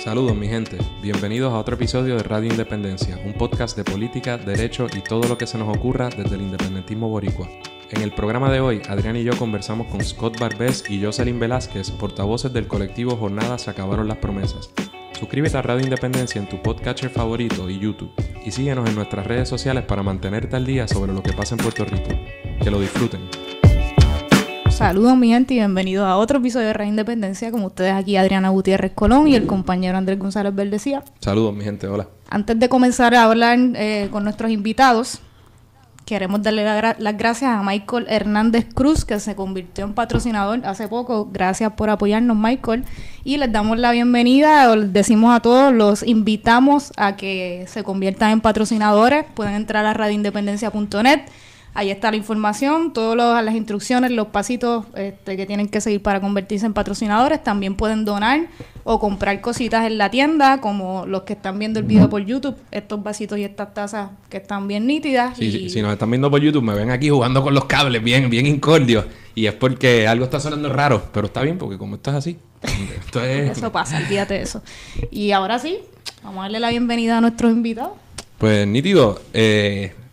Saludos mi gente, bienvenidos a otro episodio de Radio Independencia, un podcast de política, derecho y todo lo que se nos ocurra desde el independentismo boricua. En el programa de hoy, Adrián y yo conversamos con Scott Barbés y Jocelyn Velázquez, portavoces del colectivo Jornada Se Acabaron las Promesas. Suscríbete a Radio Independencia en tu podcatcher favorito y YouTube, y síguenos en nuestras redes sociales para mantenerte al día sobre lo que pasa en Puerto Rico. Que lo disfruten. Saludos mi gente y bienvenidos a otro episodio de Radio Independencia. Como ustedes aquí, Adriana Gutiérrez Colón y el compañero Andrés González Verdecía. Saludos mi gente, hola. Antes de comenzar a hablar con nuestros invitados, queremos darle las gracias a Michael Hernández Cruz, que se convirtió en patrocinador hace poco. Gracias por apoyarnos, Michael. Y les damos la bienvenida, o les decimos a todos, los invitamos a que se conviertan en patrocinadores. Pueden entrar a radioindependencia.net. Ahí está la información, todas las instrucciones, los pasitos que tienen que seguir para convertirse en patrocinadores. También pueden donar o comprar cositas en la tienda, como los que están viendo el video por YouTube, estos vasitos y estas tazas que están bien nítidas. Sí, si nos están viendo por YouTube, me ven aquí jugando con los cables, bien incordios. Y es porque algo está sonando raro, pero está bien, porque como esto es así, esto es... Eso pasa, olvídate de eso. Y ahora sí, vamos a darle la bienvenida a nuestros invitados. Pues nítido,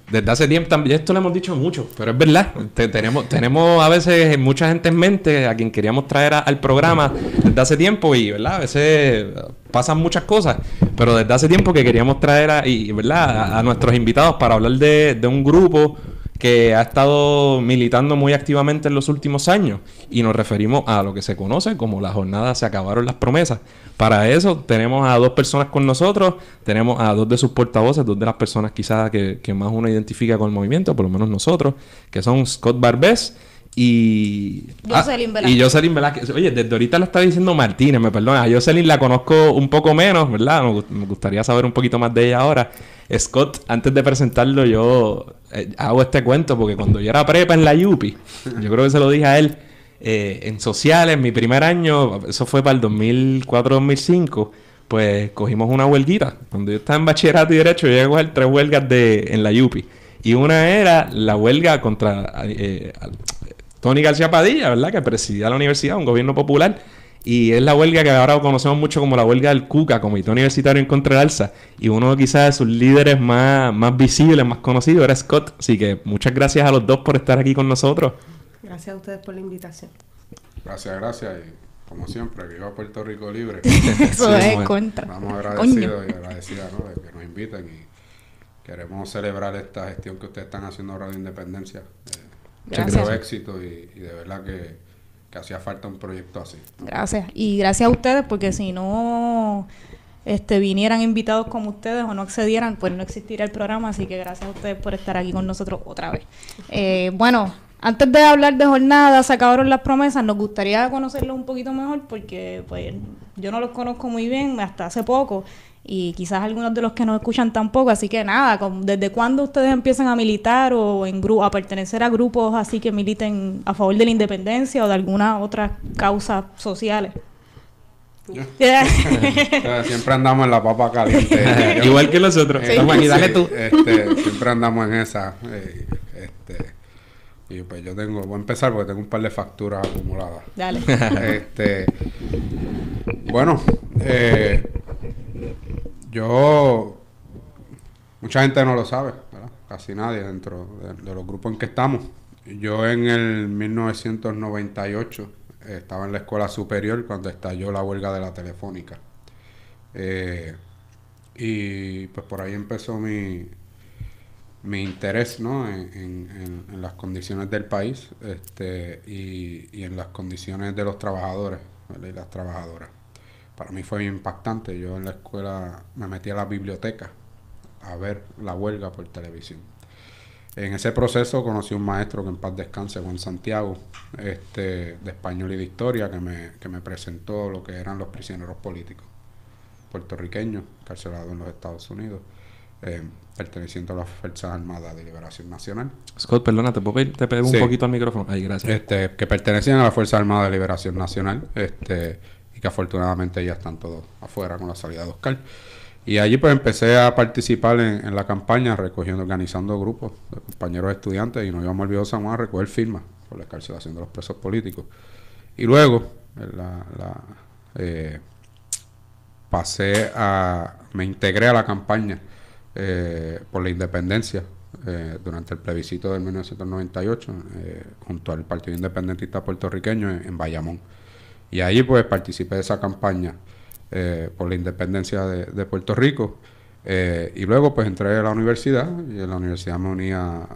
desde hace tiempo también, esto lo hemos dicho mucho, pero es verdad, tenemos a veces mucha gente en mente a quien queríamos traer al programa desde hace tiempo y, ¿verdad? A veces pasan muchas cosas, pero desde hace tiempo que queríamos traer a nuestros invitados para hablar de un grupo que ha estado militando muy activamente en los últimos años, y nos referimos a lo que se conoce como la Jornada Se Acabaron las Promesas. Para eso tenemos a dos personas con nosotros, tenemos a dos de sus portavoces, dos de las personas quizás que más uno identifica con el movimiento, por lo menos nosotros, que son Scott Barbés y Jocelyn Velázquez. Oye, desde ahorita lo está diciendo Martínez, me perdona. A Jocelyn la conozco un poco menos, ¿verdad? Me gustaría saber un poquito más de ella ahora. Scott, antes de presentarlo, yo hago este cuento porque cuando yo era prepa en la UPI, yo creo que se lo dije a él, en sociales, mi primer año, eso fue para el 2004-2005, pues cogimos una huelguita. Cuando yo estaba en bachillerato y derecho, yo llegué a coger 3 huelgas en la UPI. Y una era la huelga contra Tony García Padilla, ¿verdad? Que presidía la universidad, un gobierno popular. Y es la huelga que ahora conocemos mucho como la huelga del CUCA, Comité Universitario en Contra del Alza. Y uno quizás de sus líderes más visibles, más conocidos, era Scott. Así que muchas gracias a los dos por estar aquí con nosotros. Gracias a ustedes por la invitación. Gracias. Y como siempre, viva Puerto Rico libre. Eso es contra. Estamos agradecidos y agradecidas, ¿no?, de que nos inviten, y queremos celebrar esta gestión que ustedes están haciendo a Radio Independencia. Mucho éxito y de verdad que hacía falta un proyecto así. Gracias. Y gracias a ustedes, porque si no vinieran invitados como ustedes o no accedieran, pues no existiría el programa. Así que gracias a ustedes por estar aquí con nosotros otra vez. Bueno, antes de hablar de Jornada Se Acabaron las Promesas, nos gustaría conocerlos un poquito mejor, porque pues yo no los conozco muy bien hasta hace poco, y quizás algunos de los que nos escuchan tampoco. Así que nada, ¿desde cuándo ustedes empiezan a militar o a pertenecer a grupos así que militen a favor de la independencia o de alguna otra causa sociales? Siempre andamos en la papa caliente. Igual que nosotros. Sí. Dale tú. Siempre andamos en esa. Y pues voy a empezar porque tengo un par de facturas acumuladas. Dale. Bueno, mucha gente no lo sabe, ¿verdad? Casi nadie dentro de los grupos en que estamos. Yo en el 1998 estaba en la escuela superior cuando estalló la huelga de la Telefónica. Y pues por ahí empezó mi interés, ¿no?, en las condiciones del país, y en las condiciones de los trabajadores, ¿verdad?, y las trabajadoras. Para mí fue impactante. Yo en la escuela me metí a la biblioteca a ver la huelga por televisión. En ese proceso conocí a un maestro, que en paz descanse, Juan Santiago, de español y de historia, que me presentó lo que eran los prisioneros políticos puertorriqueños encarcelados en los Estados Unidos, perteneciendo a las Fuerzas Armadas de Liberación Nacional. Scott, perdona, te pego un poquito al micrófono. Ahí, gracias. Que pertenecían a las Fuerzas Armadas de Liberación Nacional, y que afortunadamente ya están todos afuera con la salida de Oscar. Y allí pues empecé a participar en la campaña, organizando grupos de compañeros estudiantes, y nos íbamos al Viejo San Juan a recoger firmas por la excarcelación de los presos políticos. Y luego, me integré a la campaña por la independencia durante el plebiscito de 1998 junto al Partido Independentista Puertorriqueño en Bayamón. Y ahí pues participé de esa campaña por la independencia de Puerto Rico. Y luego pues entré a la universidad y en la universidad me uní a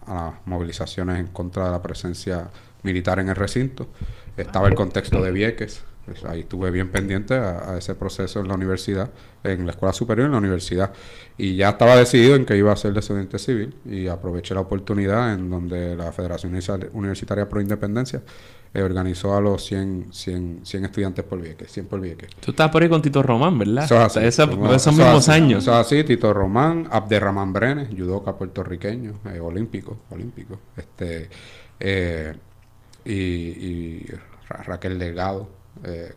las movilizaciones en contra de la presencia militar en el recinto. Estaba el contexto de Vieques, pues ahí estuve bien pendiente a ese proceso en la universidad, en la escuela superior y en la universidad. Y ya estaba decidido en que iba a ser desobediente civil y aproveché la oportunidad en donde la Federación Universitaria Pro Independencia organizó a los 100 estudiantes por Vieques, 100 por Vieques. Tú estabas por ahí con Tito Román, ¿verdad? Eso es así, esos mismos años. Eso es así, Tito Román, Abderramán Brenes, judoka puertorriqueño, olímpico. Y Raquel Delgado,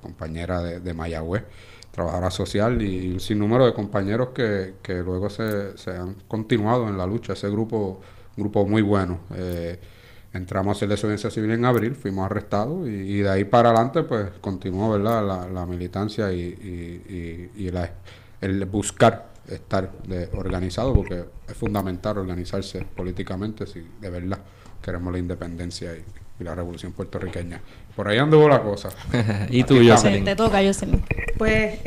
compañera de Mayagüez, trabajadora social, y un sinnúmero de compañeros que luego se han continuado en la lucha. Ese grupo muy bueno. Entramos a hacer desobediencia civil en abril, fuimos arrestados y de ahí para adelante pues continuó, ¿verdad?, la militancia y el buscar estar organizado, porque es fundamental organizarse políticamente si de verdad queremos la independencia y la revolución puertorriqueña. Por ahí anduvo la cosa. Y tú, Jocelyn. Te toca, Jocelyn. Pues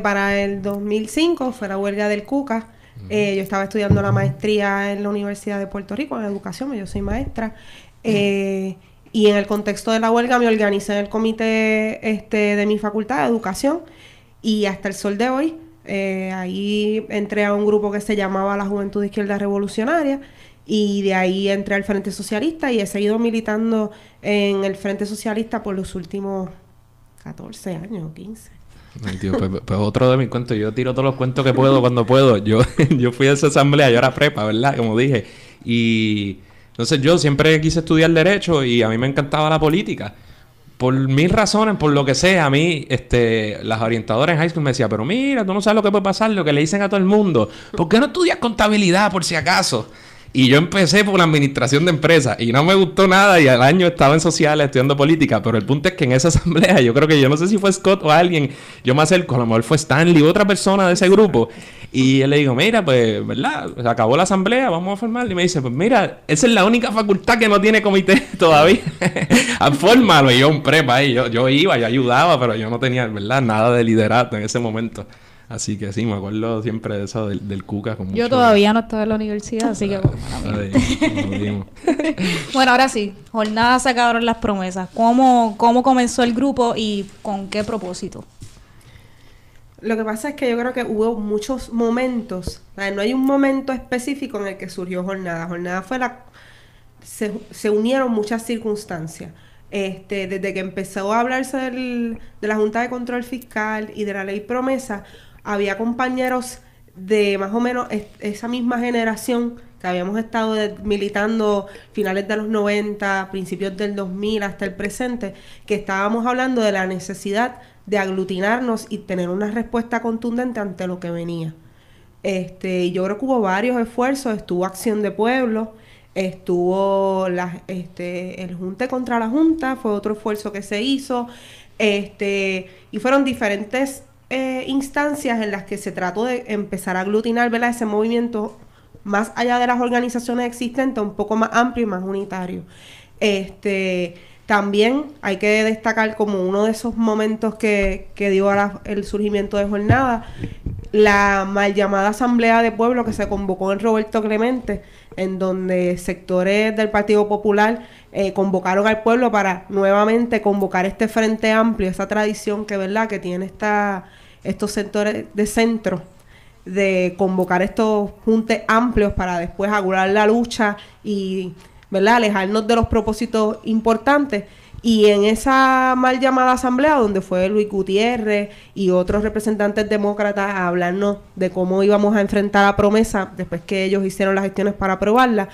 para el 2005 fue la huelga del CUCA. Yo estaba estudiando la maestría en la Universidad de Puerto Rico en educación, yo soy maestra. Y en el contexto de la huelga me organicé en el comité de mi facultad de educación, y hasta el sol de hoy ahí entré a un grupo que se llamaba la Juventud de Izquierda Revolucionaria, y de ahí entré al Frente Socialista y he seguido militando en el Frente Socialista por los últimos 14 años o 15. Ay, tío, pues otro de mis cuentos. Yo tiro todos los cuentos que puedo cuando puedo. Yo fui a esa asamblea, yo era prepa, ¿verdad? Como dije. Y entonces yo siempre quise estudiar Derecho y a mí me encantaba la política. Por 1000 razones, por lo que sea, a mí, las orientadoras en high school me decían, pero mira, tú no sabes lo que puede pasar, lo que le dicen a todo el mundo. ¿Por qué no estudias contabilidad, por si acaso? Y yo empecé por la administración de empresas y no me gustó nada, y al año estaba en sociales estudiando política, pero el punto es que en esa asamblea, yo creo que yo no sé si fue Scott o alguien, yo me acerco, a lo mejor fue Stanley u otra persona de ese grupo, y él le digo, mira, pues, ¿verdad? Se acabó la asamblea, vamos a formar, y me dice, pues mira, esa es la única facultad que no tiene comité todavía, fórmalo. Y yo un prepa ahí, yo iba, yo ayudaba, pero yo no tenía, ¿verdad?, nada de liderato en ese momento. Así que sí, me acuerdo siempre de eso del CUCA. Con yo todavía no estaba en la universidad, así que... Bueno, ahora sí. Jornada se acabaron las promesas. ¿Cómo comenzó el grupo y con qué propósito? Lo que pasa es que yo creo que hubo muchos momentos. No hay un momento específico en el que surgió Jornada. Jornada fue se unieron muchas circunstancias. Desde que empezó a hablarse de la Junta de Control Fiscal y de la Ley Promesa, había compañeros de más o menos esa misma generación que habíamos estado militando finales de los 90, principios del 2000 hasta el presente, que estábamos hablando de la necesidad de aglutinarnos y tener una respuesta contundente ante lo que venía. Y yo creo que hubo varios esfuerzos. Estuvo Acción de Pueblo, estuvo el Junte contra la Junta, fue otro esfuerzo que se hizo, y fueron diferentes instancias en las que se trató de empezar a aglutinar, ¿verdad?, ese movimiento más allá de las organizaciones existentes, un poco más amplio y más unitario. También hay que destacar como uno de esos momentos que dio el surgimiento de Jornada, la mal llamada Asamblea de Pueblo que se convocó en Roberto Clemente, en donde sectores del Partido Popular convocaron al pueblo para nuevamente convocar este frente amplio, esa tradición que, ¿verdad?, que tiene estos sectores de centro, de convocar estos juntes amplios para después augurar la lucha y, ¿verdad?, alejarnos de los propósitos importantes. Y en esa mal llamada asamblea, donde fue Luis Gutiérrez y otros representantes demócratas a hablarnos de cómo íbamos a enfrentar la promesa después que ellos hicieron las gestiones para aprobarla,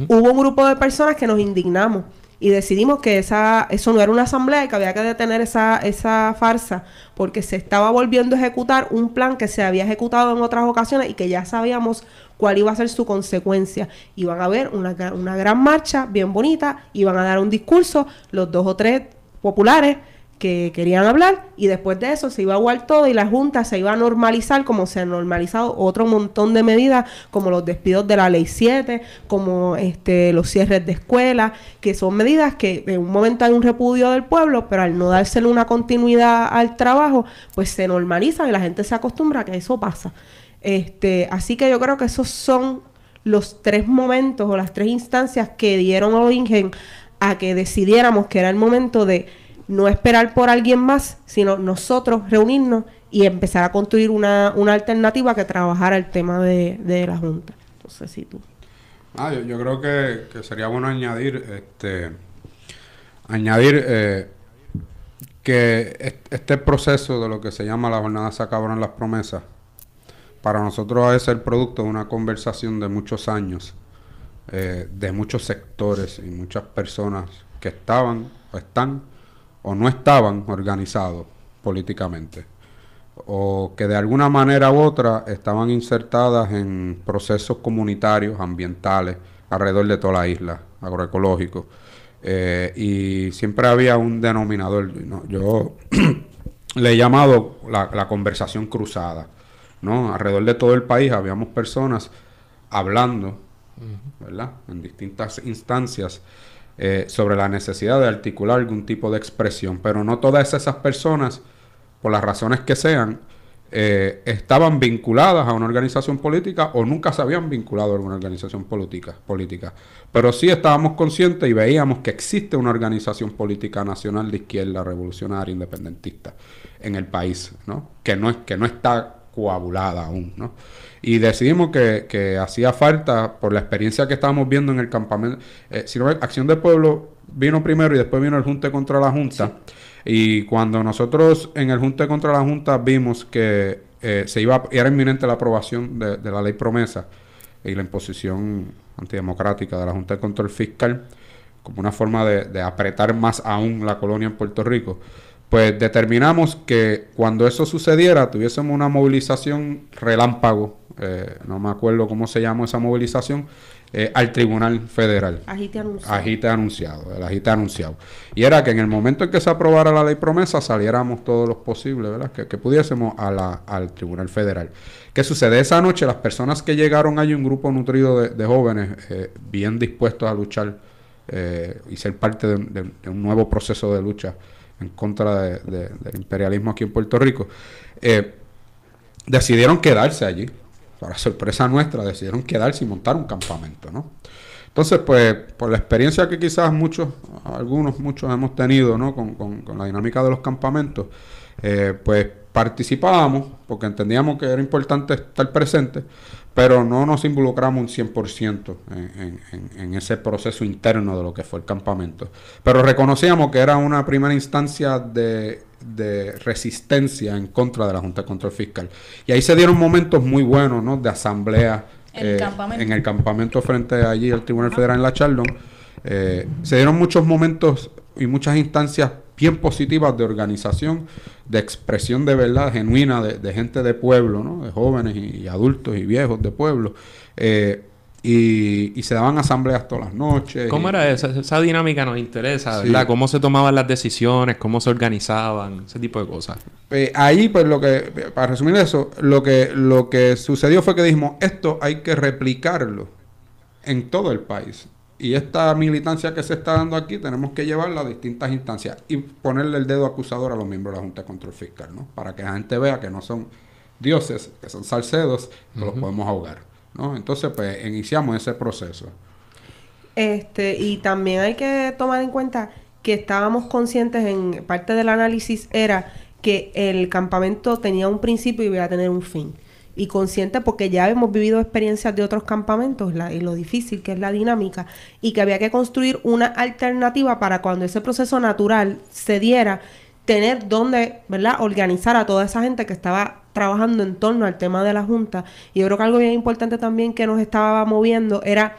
hubo un grupo de personas que nos indignamos y decidimos que eso no era una asamblea y que había que detener esa farsa, porque se estaba volviendo a ejecutar un plan que se había ejecutado en otras ocasiones y que ya sabíamos cuál iba a ser su consecuencia. Iban a haber una gran marcha bien bonita, iban a dar un discurso los 2 o 3 populares que querían hablar, y después de eso se iba a aguar todo y la Junta se iba a normalizar como se han normalizado otro montón de medidas, como los despidos de la Ley 7, como los cierres de escuelas, que son medidas que en un momento hay un repudio del pueblo, pero al no dársele una continuidad al trabajo, pues se normalizan y la gente se acostumbra a que eso pasa. Así que yo creo que esos son los 3 momentos o las 3 instancias que dieron origen a que decidiéramos que era el momento de no esperar por alguien más, sino nosotros reunirnos y empezar a construir una alternativa que trabajara el tema de la Junta. Entonces, sí, tú. Yo creo que sería bueno añadir que este proceso de lo que se llama la jornada Se Acabaron las Promesas, para nosotros es el producto de una conversación de muchos años, de muchos sectores y muchas personas que estaban o están o no estaban organizados políticamente, o que de alguna manera u otra estaban insertadas en procesos comunitarios, ambientales, alrededor de toda la isla, agroecológicos, y siempre había un denominador, ¿no? Yo le he llamado la conversación cruzada, ¿no? Alrededor de todo el país habíamos personas hablando, ¿verdad?, en distintas instancias, sobre la necesidad de articular algún tipo de expresión, pero no todas esas personas, por las razones que sean, estaban vinculadas a una organización política o nunca se habían vinculado a alguna organización política, pero sí estábamos conscientes y veíamos que existe una organización política nacional de izquierda, revolucionaria, independentista en el país, ¿no? Que no está coagulada aún, ¿no? Y decidimos que hacía falta, por la experiencia que estábamos viendo en el campamento, Acción del Pueblo vino primero y después vino el Junte contra la Junta, sí. Y cuando nosotros en el Junte contra la Junta vimos que era inminente la aprobación de la Ley Promesa y la imposición antidemocrática de la Junta de Control Fiscal, como una forma de apretar más aún la colonia en Puerto Rico, pues determinamos que cuando eso sucediera tuviésemos una movilización relámpago, no me acuerdo cómo se llamó esa movilización, al Tribunal Federal. Agite anunciado. El agite anunciado. Y era que en el momento en que se aprobara la Ley Promesa saliéramos todos los posibles, ¿verdad? Que pudiésemos al Tribunal Federal. ¿Qué sucede? Esa noche las personas que llegaron allí, un grupo nutrido de jóvenes bien dispuestos a luchar y ser parte de un nuevo proceso de lucha en contra del imperialismo aquí en Puerto Rico, decidieron quedarse allí. Para sorpresa nuestra, decidieron quedarse y montar un campamento, ¿no? Entonces, pues, por la experiencia que quizás muchos hemos tenido, ¿no?, con la dinámica de los campamentos, pues participábamos porque entendíamos que era importante estar presentes, pero no nos involucramos un 100% en ese proceso interno de lo que fue el campamento. Pero reconocíamos que era una primera instancia de resistencia en contra de la Junta de Control Fiscal. Y ahí se dieron momentos muy buenos, ¿no?, de asamblea en el campamento frente allí al Tribunal Federal en la Chaldón. Se dieron muchos momentos y muchas instancias bien positivas de organización, de expresión de verdad genuina de gente de pueblo, ¿no?, de jóvenes y adultos y viejos de pueblo, y se daban asambleas todas las noches. ¿Cómo era esa dinámica? Nos interesa, ¿verdad? Sí. ¿Cómo se tomaban las decisiones? ¿Cómo se organizaban? Ese tipo de cosas. Ahí, pues, para resumir eso, lo que sucedió fue que dijimos, esto hay que replicarlo en todo el país. Y esta militancia que se está dando aquí tenemos que llevarla a distintas instancias y ponerle el dedo acusador a los miembros de la Junta de Control Fiscal, ¿no? Para que la gente vea que no son dioses, que son salcedos, que los podemos ahogar, ¿no? Entonces, pues, iniciamos ese proceso. Y también hay que tomar en cuenta que estábamos conscientes, en parte del análisis era que el campamento tenía un principio y iba a tener un fin. Y consciente porque ya hemos vivido experiencias de otros campamentos y lo difícil que es la dinámica, y que había que construir una alternativa para cuando ese proceso natural se diera, tener donde, ¿verdad?, organizar a toda esa gente que estaba trabajando en torno al tema de la Junta. Y yo creo que algo bien importante también que nos estaba moviendo era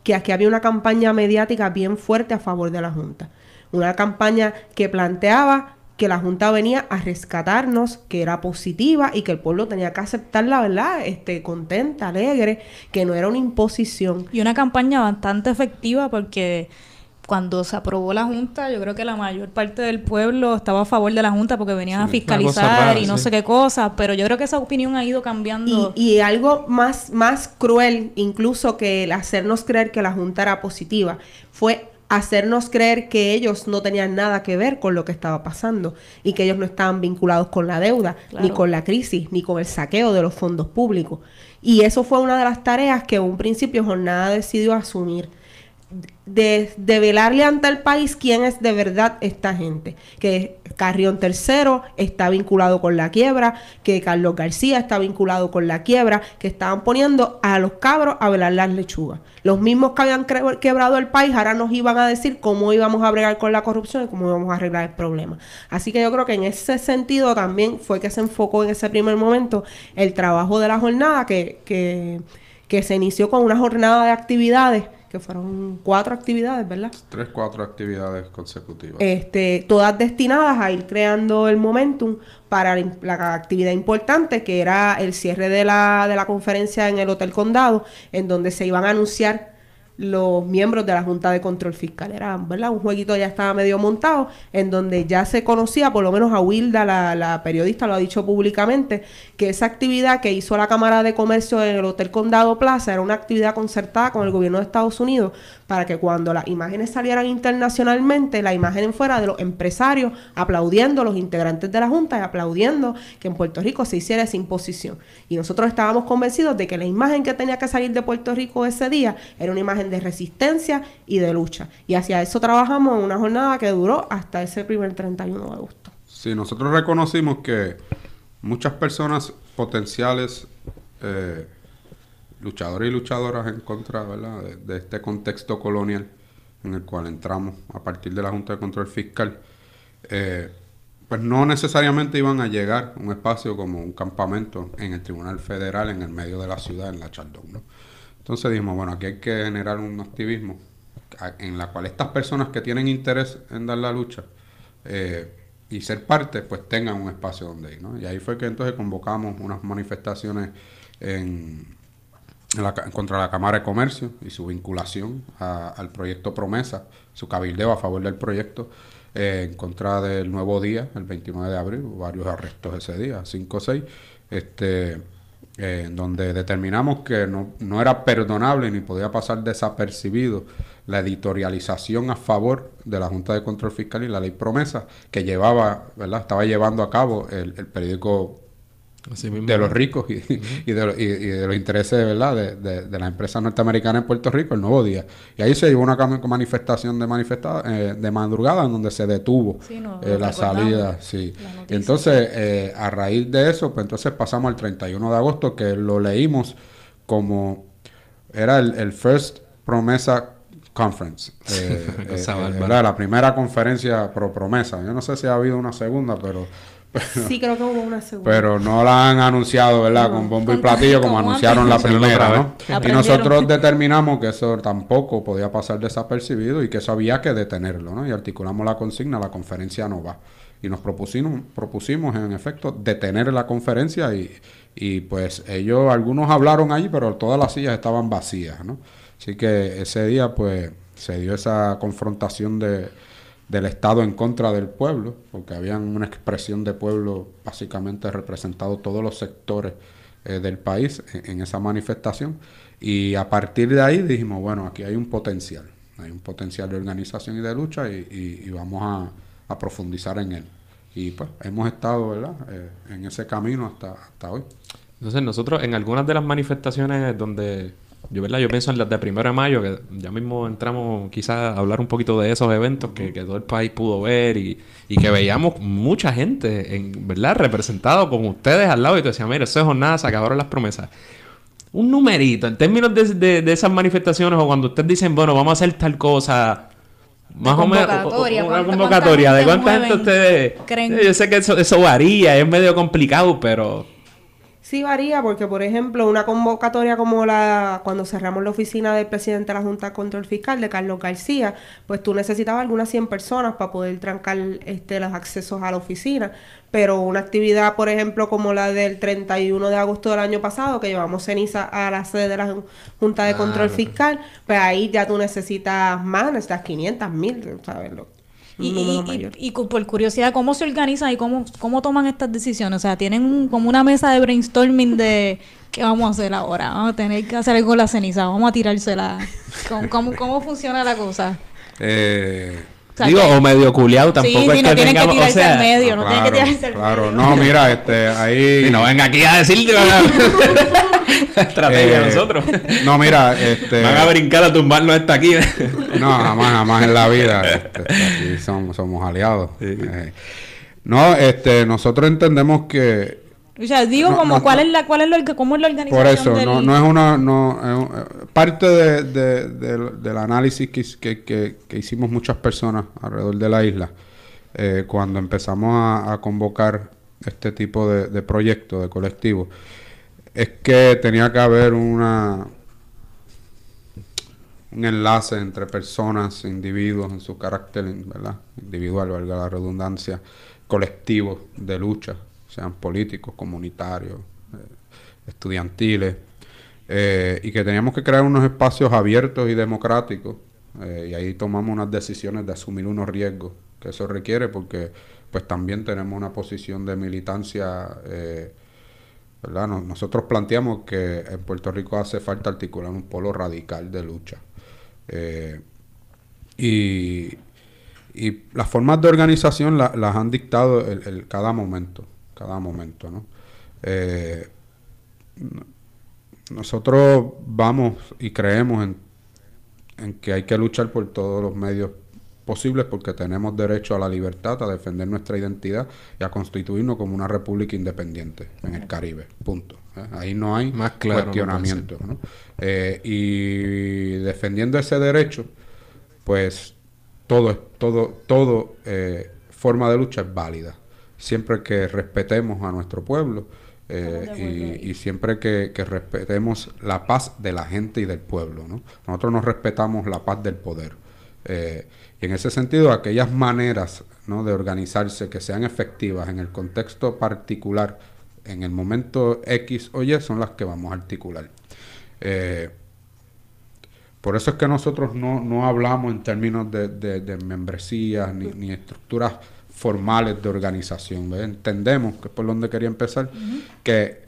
que aquí había una campaña mediática bien fuerte a favor de la Junta. Una campaña que planteaba que la Junta venía a rescatarnos, que era positiva y que el pueblo tenía que aceptarla, ¿verdad?, contenta, alegre, que no era una imposición. Y una campaña bastante efectiva porque cuando se aprobó la Junta, yo creo que la mayor parte del pueblo estaba a favor de la Junta porque venían a una fiscalizar cosa rara, y no sí. sé qué cosas, pero yo creo que esa opinión ha ido cambiando. Y algo más cruel, incluso que el hacernos creer que la Junta era positiva, fue hacernos creer que ellos no tenían nada que ver con lo que estaba pasando y que ellos no estaban vinculados con la deuda, Claro. ni con la crisis, ni con el saqueo de los fondos públicos. Y eso fue una de las tareas que en un principio Jornada decidió asumir. De velarle ante el país quién es de verdad esta gente, que Carrión III está vinculado con la quiebra, que Carlos García está vinculado con la quiebra, que estaban poniendo a los cabros a velar las lechugas. Los mismos que habían quebrado el país ahora nos iban a decir cómo íbamos a bregar con la corrupción y cómo íbamos a arreglar el problema. Así que yo creo que en ese sentido también fue que se enfocó en ese primer momento el trabajo de la jornada que se inició con una jornada de actividades que fueron 4 actividades, ¿verdad? 4 actividades consecutivas. Todas destinadas a ir creando el momentum para la actividad importante, que era el cierre de la conferencia en el Hotel Condado, en donde se iban a anunciar los miembros de la Junta de Control Fiscal. Era, ¿verdad? Un jueguito ya estaba medio montado, en donde ya se conocía, por lo menos a Wilda, la periodista, lo ha dicho públicamente, que esa actividad que hizo la Cámara de Comercio en el Hotel Condado Plaza era una actividad concertada con el gobierno de Estados Unidos para que cuando las imágenes salieran internacionalmente, la imagen fuera de los empresarios aplaudiendo a los integrantes de la Junta y aplaudiendo que en Puerto Rico se hiciera esa imposición. Y nosotros estábamos convencidos de que la imagen que tenía que salir de Puerto Rico ese día era una imagen de resistencia y de lucha. Y hacia eso trabajamos en una jornada que duró hasta ese primer 31 de agosto. Sí, nosotros reconocimos que muchas personas potenciales luchadores y luchadoras en contra, ¿verdad?, de este contexto colonial en el cual entramos a partir de la Junta de Control Fiscal, pues no necesariamente iban a llegar a un espacio como un campamento en el Tribunal Federal en el medio de la ciudad, en la Chaldón, ¿no? Entonces dijimos, bueno, aquí hay que generar un activismo en la cual estas personas que tienen interés en dar la lucha y ser parte, pues tengan un espacio donde ir, ¿no? Y ahí fue que entonces convocamos unas manifestaciones contra la Cámara de Comercio y su vinculación al proyecto Promesa, su cabildeo a favor del proyecto, en contra del Nuevo Día, el 29 de abril, hubo varios arrestos ese día, 5 o 6, donde determinamos que no era perdonable ni podía pasar desapercibido la editorialización a favor de la Junta de Control Fiscal y la Ley Promesa que estaba llevando a cabo el periódico Así mismo. de los ricos y de los intereses, ¿verdad?, de las empresas norteamericanas en Puerto Rico, el Nuevo Día. Y ahí se llevó una manifestación de madrugada en donde se detuvo la salida. Sí. Y entonces, a raíz de eso, pues entonces pasamos al 31 de agosto, que lo leímos como era el First Promesa Conference. Era la primera conferencia pro promesa. Yo no sé si ha habido una segunda, pero sí, creo que hubo una segunda. Pero no la han anunciado, ¿verdad? Con bombo y platillo como anunciaron la primera, ¿no? Y nosotros determinamos que eso tampoco podía pasar desapercibido y que eso había que detenerlo, ¿no? Y articulamos la consigna, la conferencia no va. Y nos propusimos en efecto detener la conferencia y pues algunos hablaron allí, pero todas las sillas estaban vacías, ¿no? Así que ese día pues se dio esa confrontación del Estado en contra del pueblo, porque había una expresión de pueblo básicamente representado todos los sectores del país en esa manifestación, y a partir de ahí dijimos, bueno, aquí hay un potencial de organización y de lucha y vamos a profundizar en él. Y pues hemos estado, ¿verdad?, en ese camino hasta hoy. Entonces nosotros en algunas de las manifestaciones donde yo pienso en las de 1 de mayo, que ya mismo entramos quizás a hablar un poquito de esos eventos que todo el país pudo ver y que veíamos mucha gente, ¿verdad?, representado con ustedes al lado, y te decía, mira, eso es jornada, se acabaron las promesas. Un numerito, en términos de esas manifestaciones, o cuando ustedes dicen, bueno, vamos a hacer tal cosa, más o menos una convocatoria, ¿de cuánta gente ustedes creen? Yo sé que eso varía, es medio complicado, pero Sí varía porque, por ejemplo, una convocatoria como cuando cerramos la oficina del presidente de la Junta de Control Fiscal, de Carlos García, pues tú necesitabas algunas 100 personas para poder trancar los accesos a la oficina. Pero una actividad, por ejemplo, como la del 31 de agosto del año pasado, que llevamos ceniza a la sede de la Junta de Control Fiscal, pues ahí ya tú necesitas más, necesitas 500, 1000, ¿sabes? Por curiosidad, ¿cómo se organizan y cómo toman estas decisiones? O sea, ¿tienen como una mesa de brainstorming de qué vamos a hacer ahora? Vamos a tener que hacer algo con la ceniza, vamos a tirársela. ¿Cómo funciona la cosa? O sea, o medio culeado tampoco sí, es no que tienen tengamos, que tirarse al medio, no tienen que tirarse al medio. No, mira, ahí... Y no venga aquí a decirte la estrategia de nosotros. No, mira, van a brincar a tumbarnos esta aquí. No, jamás en la vida. Aquí somos aliados. Sí. Nosotros entendemos que... O sea, digo cómo es la organización. Por eso, no es una... parte del análisis que hicimos muchas personas alrededor de la isla, cuando empezamos a convocar este tipo de proyectos, de colectivos, es que tenía que haber un enlace entre personas, individuos en su carácter, ¿verdad?, individual, valga la redundancia, colectivos de lucha, sean políticos, comunitarios, estudiantiles, y que teníamos que crear unos espacios abiertos y democráticos, y ahí tomamos unas decisiones de asumir unos riesgos que eso requiere, porque pues también tenemos una posición de militancia, ¿verdad? Nosotros planteamos que en Puerto Rico hace falta articular un polo radical de lucha, y las formas de organización las han dictado cada momento, ¿no? Nosotros vamos y creemos en que hay que luchar por todos los medios posibles porque tenemos derecho a la libertad, a defender nuestra identidad y a constituirnos como una república independiente en el Caribe, punto. Ahí no hay más cuestionamiento, ¿no? Y defendiendo ese derecho, pues todo forma de lucha es válida, siempre que respetemos a nuestro pueblo, y siempre que respetemos la paz de la gente y del pueblo, ¿no? Nosotros no respetamos la paz del poder, y en ese sentido aquellas maneras, ¿no?, de organizarse que sean efectivas en el contexto particular, en el momento X o Y, son las que vamos a articular. Por eso es que nosotros no hablamos en términos de membresías ni estructuras formales de organización, ¿ves? Entendemos, que es por donde quería empezar, que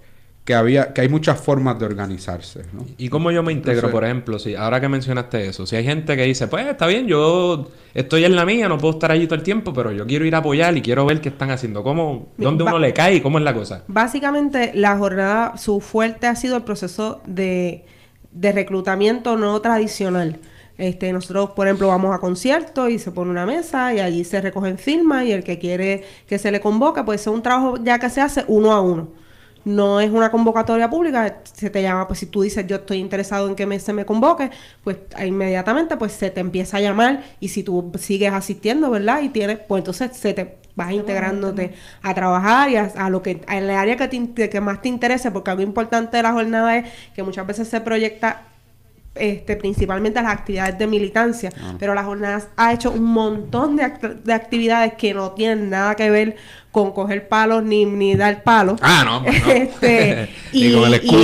hay muchas formas de organizarse, ¿no? ¿Y cómo yo me integro? Entonces, por ejemplo, ahora que mencionaste eso, si hay gente que dice, pues está bien, yo estoy en la mía, no puedo estar allí todo el tiempo, pero yo quiero ir a apoyar y quiero ver qué están haciendo, dónde uno le cae y cómo es la cosa. Básicamente, la jornada, su fuerte ha sido el proceso de reclutamiento no tradicional. Nosotros, por ejemplo, vamos a conciertos y se pone una mesa y allí se recogen firmas y el que quiere que se le convoque, pues es un trabajo ya que se hace uno a uno. No es una convocatoria pública, se te llama, pues si tú dices yo estoy interesado en que se me convoque, pues inmediatamente pues se te empieza a llamar y si tú sigues asistiendo, ¿verdad? Y tienes, pues entonces vas integrándote a trabajar y a lo que, en el área que más te interese, porque algo importante de la jornada es que muchas veces se proyecta principalmente las actividades de militancia, pero la jornada ha hecho un montón de actividades que no tienen nada que ver con coger palos ni dar palos. No. Y con el escudo.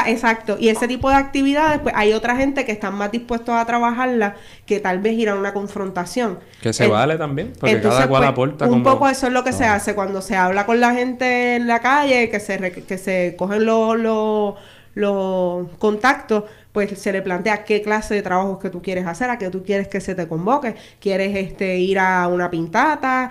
Exacto. Y ese tipo de actividades, pues hay otra gente que están más dispuestos a trabajarla que tal vez ir a una confrontación. Que se vale también, porque entonces, cada cual pues, aporta un poco eso es lo que se hace cuando se habla con la gente en la calle, que se cogen los contactos, pues se le plantea qué clase de trabajos que tú quieres hacer, a qué tú quieres que se te convoque. ¿Quieres ir a una pintata?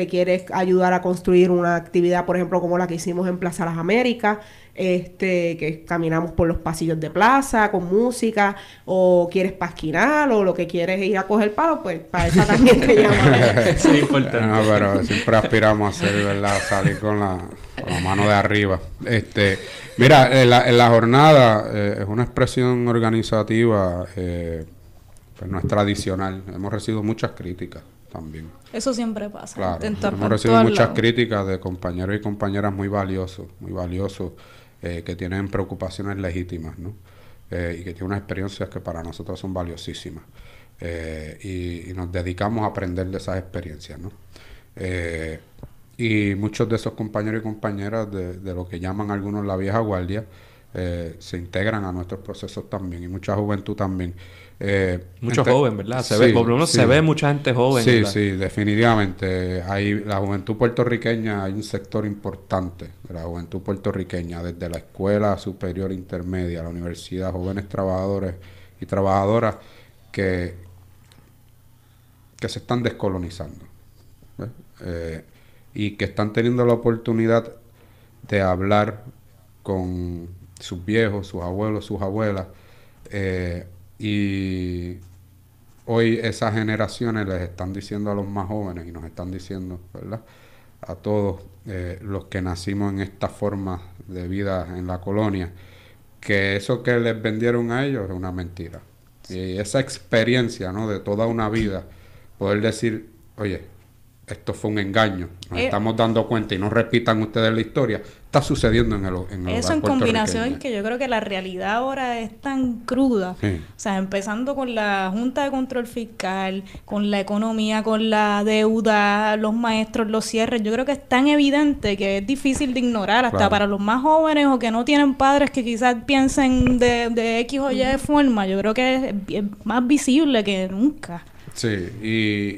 ¿Quieres ayudar a construir una actividad, por ejemplo, como la que hicimos en Plaza Las Américas? Que caminamos por los pasillos de plaza con música, o quieres pasquinar, o lo que quieres es ir a coger palo, pues para eso también te llaman. Sí, importante. No, pero siempre aspiramos a hacer, ¿verdad? Salir con la mano de arriba. Mira, en la jornada es una expresión organizativa, pues no es tradicional. Hemos recibido muchas críticas también. Eso siempre pasa. Claro, en hemos recibido muchas críticas de compañeros y compañeras muy valiosos, que tienen preocupaciones legítimas, ¿no? Y que tienen unas experiencias que para nosotros son valiosísimas. Y nos dedicamos a aprender de esas experiencias, ¿no? Y muchos de esos compañeros y compañeras de lo que llaman algunos la vieja guardia se integran a nuestros procesos también, y mucha juventud también. Mucho joven, ¿verdad? Se ve, por lo menos se ve mucha gente joven. Sí, ¿verdad? sí, definitivamente. La juventud puertorriqueña, hay un sector importante de la juventud puertorriqueña, desde la escuela superior intermedia, la universidad, jóvenes trabajadores y trabajadoras que se están descolonizando, y que están teniendo la oportunidad de hablar con sus viejos, sus abuelos, sus abuelas, y hoy esas generaciones les están diciendo a los más jóvenes, y nos están diciendo, ¿verdad?, a todos los que nacimos en esta forma de vida en la colonia, que eso que les vendieron a ellos es una mentira. Y esa experiencia, ¿no?, de toda una vida, poder decir, oye, esto fue un engaño, nos estamos dando cuenta y no repitan ustedes la historia, está sucediendo en el eso en combinación, que yo creo que la realidad ahora es tan cruda, sí. O sea, empezando con la Junta de Control Fiscal, con la economía, con la deuda, los maestros, los cierres, yo creo que es tan evidente que es difícil de ignorar, hasta claro, para los más jóvenes o que no tienen padres que quizás piensen de X o Y forma, yo creo que es más visible que nunca. Sí,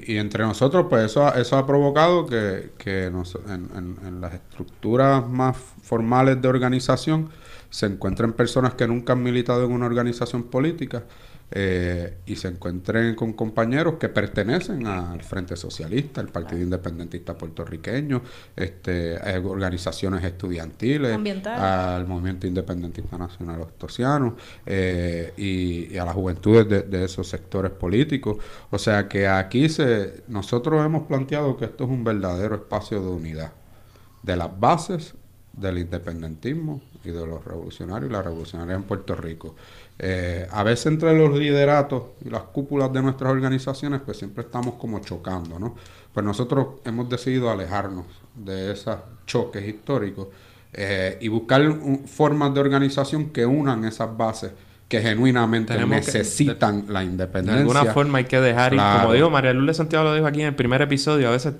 y entre nosotros, pues eso ha provocado que en las estructuras más formales de organización se encuentren personas que nunca han militado en una organización política, y se encuentren con compañeros que pertenecen al Frente Socialista, al Partido Independentista Puertorriqueño, organizaciones estudiantiles, al Movimiento Independentista Nacional Ostosiano, y a las juventudes de esos sectores políticos. O sea que aquí nosotros hemos planteado que esto es un verdadero espacio de unidad de las bases del independentismo y de los revolucionarios y las revolucionarias en Puerto Rico. A veces entre los lideratos y las cúpulas de nuestras organizaciones, pues siempre estamos como chocando, ¿no? Pues nosotros hemos decidido alejarnos de esos choques históricos, y buscar formas de organización que unan esas bases que genuinamente necesitan la independencia. De alguna forma hay que dejar, claro, y como digo, María Lourdes Santiago lo dijo aquí en el primer episodio, a veces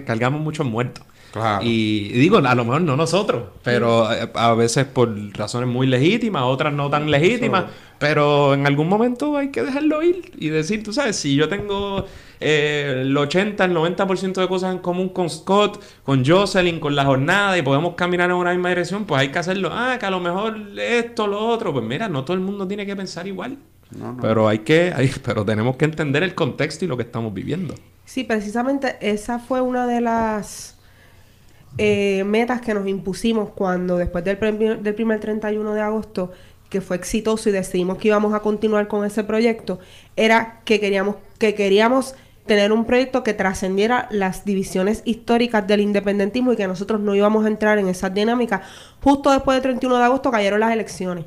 cargamos muchos muertos. Claro. Y digo, a lo mejor no nosotros, pero a veces por razones muy legítimas, otras no tan legítimas, pero en algún momento hay que dejarlo ir y decir, tú sabes, si yo tengo el 80, el 90% de cosas en común con Scott, con Jocelyn, con la jornada, y podemos caminar en una misma dirección, pues hay que hacerlo. Que a lo mejor esto, lo otro, pues mira, no todo el mundo tiene que pensar igual. No. Pero pero tenemos que entender el contexto y lo que estamos viviendo. Sí, precisamente esa fue una de las metas que nos impusimos cuando después del primer 31 de agosto, que fue exitoso y decidimos que íbamos a continuar con ese proyecto, era que queríamos tener un proyecto que trascendiera las divisiones históricas del independentismo, y que nosotros no íbamos a entrar en esas dinámicas. Justo después del 31 de agosto cayeron las elecciones.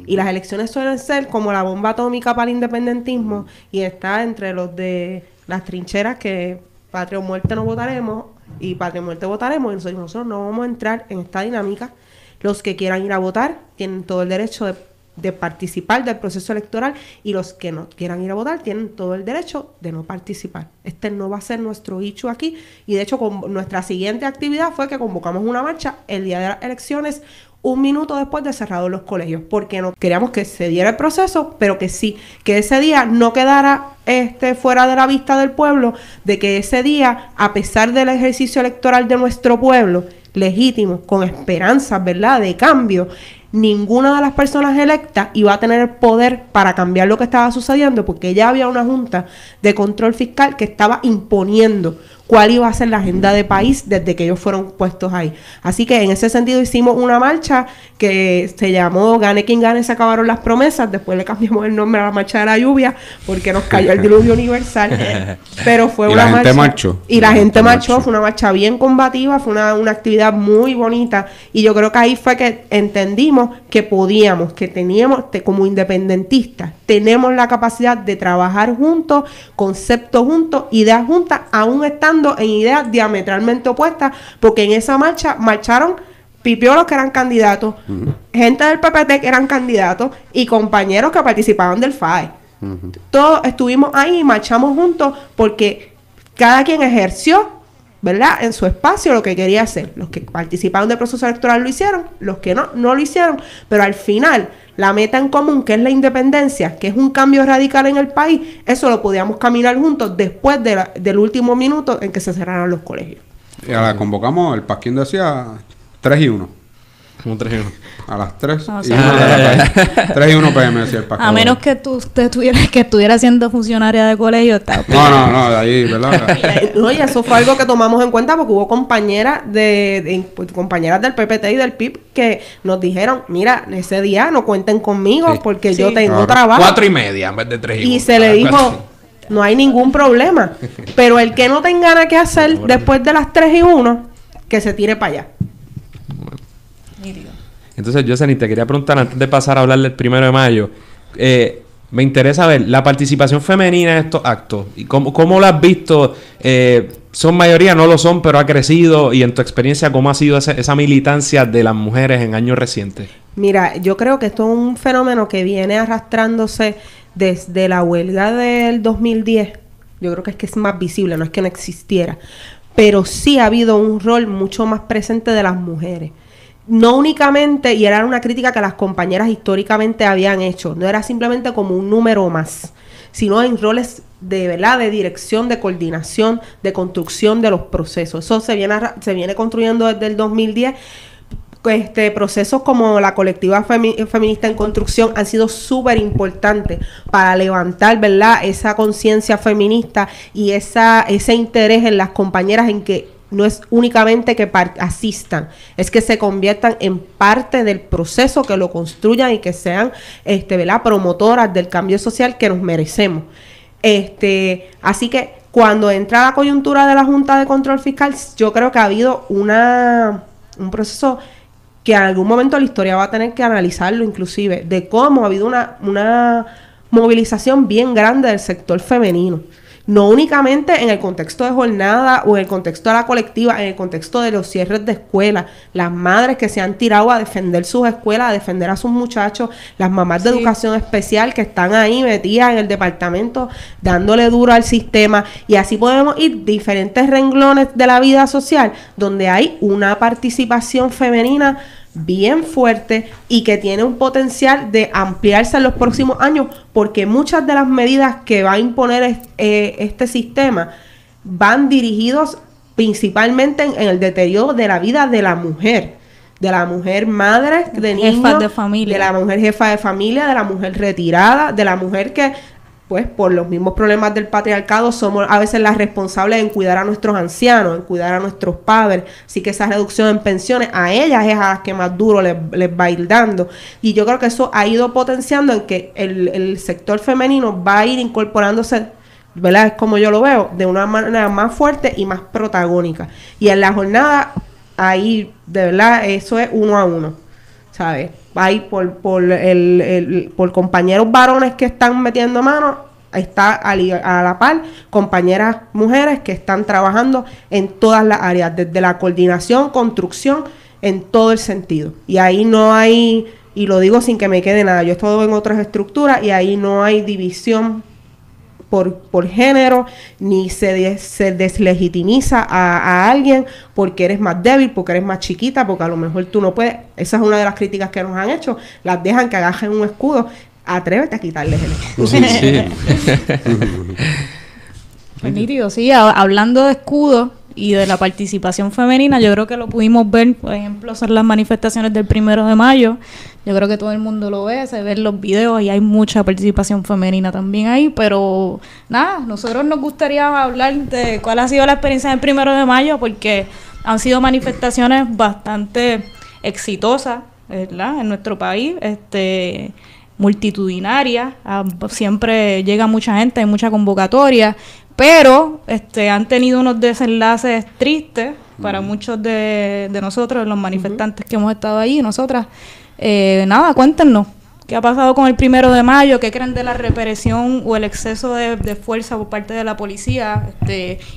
Y las elecciones suelen ser como la bomba atómica para el independentismo, y está entre los de las trincheras que patria o muerte no votaremos, y patria o muerte votaremos, y nosotros no vamos a entrar en esta dinámica. Los que quieran ir a votar tienen todo el derecho de participar del proceso electoral, y los que no quieran ir a votar tienen todo el derecho de no participar. Este no va a ser nuestro issue aquí, y de hecho nuestra siguiente actividad fue que convocamos una marcha el día de las elecciones, 1 minuto después de cerrados los colegios, porque no queríamos que se diera el proceso, pero que ese día no quedara fuera de la vista del pueblo, de que ese día, a pesar del ejercicio electoral de nuestro pueblo, legítimo, con esperanzas, ¿verdad?, de cambio, ninguna de las personas electas iba a tener el poder para cambiar lo que estaba sucediendo, porque ya había una Junta de Control Fiscal que estaba imponiendo cuál iba a ser la agenda de país desde que ellos fueron puestos ahí. Así que en ese sentido hicimos una marcha que se llamó Gane quien gane, se acabaron las promesas. Después le cambiamos el nombre a la Marcha de la Lluvia porque nos cayó el diluvio universal. Pero fue una marcha. Y la gente marchó. Fue una marcha bien combativa, fue una actividad muy bonita. Y yo creo que ahí fue que entendimos vimos que podíamos, que teníamos, como independentistas, tenemos la capacidad de trabajar juntos, conceptos juntos, ideas juntas, aún estando en ideas diametralmente opuestas, porque en esa marcha marcharon pipiolos que eran candidatos, gente del PPT que eran candidatos y compañeros que participaban del FAE. Todos estuvimos ahí y marchamos juntos porque cada quien ejerció, ¿verdad?, en su espacio lo que quería hacer. Los que participaron del proceso electoral lo hicieron, los que no lo hicieron, pero al final la meta en común, que es la independencia, que es un cambio radical en el país, eso lo podíamos caminar juntos después del último minuto en que se cerraron los colegios. Y ahora convocamos, el Pasquín decía 3 y 1. Como 3 y 1. A las 3 Ah, y sí. 1 de la tarde. 3 y 1 PM decía el Pasquín. A menos que estuviera siendo funcionaria de colegio. No, de ahí, ¿verdad? No, y eso fue algo que tomamos en cuenta porque hubo compañeras compañeras del PPT y del PIB que nos dijeron, mira, ese día no cuenten conmigo porque yo tengo trabajo. 4:30 en vez de 3 y 1. Y se le dijo, no hay ningún problema. Pero el que no tenga nada que hacer después de las 3 y 1, que se tire para allá. Entonces, Jocelyn, te quería preguntar, antes de pasar a hablar del 1 de mayo, me interesa ver la participación femenina en estos actos. ¿Y cómo lo has visto? ¿Son mayoría? No lo son, pero ha crecido. Y en tu experiencia, ¿cómo ha sido esa militancia de las mujeres en años recientes? Mira, yo creo que esto es un fenómeno que viene arrastrándose desde la huelga del 2010. Yo creo que es más visible, no es que no existiera. Pero sí ha habido un rol mucho más presente de las mujeres. No únicamente, y era una crítica que las compañeras históricamente habían hecho, no era simplemente como un número más, sino en roles de, ¿verdad?, de dirección, de coordinación, de construcción de los procesos. Eso se viene construyendo desde el 2010. Procesos como la colectiva feminista en construcción han sido súper importantes para levantar, ¿verdad?, esa conciencia feminista y ese interés en las compañeras en que no es únicamente que asistan, es que se conviertan en parte del proceso, que lo construyan y que sean, ¿verdad?, promotoras del cambio social que nos merecemos. Así que cuando entra la coyuntura de la Junta de Control Fiscal, yo creo que ha habido un proceso que en algún momento la historia va a tener que analizarlo, inclusive, de cómo ha habido una movilización bien grande del sector femenino. No únicamente en el contexto de jornada o en el contexto de la colectiva, en el contexto de los cierres de escuelas, las madres que se han tirado a defender sus escuelas, a defender a sus muchachos, las mamás de educación especial que están ahí metidas en el departamento dándole duro al sistema, y así podemos ir diferentes renglones de la vida social donde hay una participación femenina bien fuerte y que tiene un potencial de ampliarse en los próximos años, porque muchas de las medidas que va a imponer este sistema van dirigidos principalmente en el deterioro de la vida de la mujer madre, de niños, de familia, de la mujer jefa de familia, de la mujer retirada, de la mujer que, pues, por los mismos problemas del patriarcado, somos a veces las responsables en cuidar a nuestros ancianos, en cuidar a nuestros padres. Así que esa reducción en pensiones, a ellas es a las que más duro les va a ir dando. Y yo creo que eso ha ido potenciando en que el sector femenino va a ir incorporándose, ¿verdad?, es como yo lo veo, de una manera más fuerte y más protagónica. Y en la jornada, ahí, de verdad, eso es 1 a 1, ¿sabes? Hay por compañeros varones que están metiendo mano, está a la par compañeras mujeres que están trabajando en todas las áreas, desde la coordinación, construcción, en todo el sentido. Y ahí no hay, y lo digo sin que me quede nada, yo he estado en otras estructuras y ahí no hay división por género, ni se deslegitimiza a alguien porque eres más débil, porque eres más chiquita, porque a lo mejor tú no puedes. Esa es una de las críticas que nos han hecho. Las dejan que agajen un escudo. Atrévete a quitarles el escudo. Sí. Pues nítido, sí. Hablando de escudo y de la participación femenina, yo creo que lo pudimos ver, por ejemplo, en las manifestaciones del 1 de mayo. Yo creo que todo el mundo lo ve, se ven los videos y hay mucha participación femenina también ahí, pero nada, nosotros nos gustaría hablar de cuál ha sido la experiencia del 1 de mayo, porque han sido manifestaciones bastante exitosas, ¿verdad?, en nuestro país, multitudinarias, siempre llega mucha gente, hay mucha convocatoria, pero han tenido unos desenlaces tristes para muchos de nosotros, los manifestantes que hemos estado ahí, nosotras. Nada, cuéntenos. ¿Qué ha pasado con el 1 de mayo? ¿Qué creen de la represión o el exceso de fuerza por parte de la policía?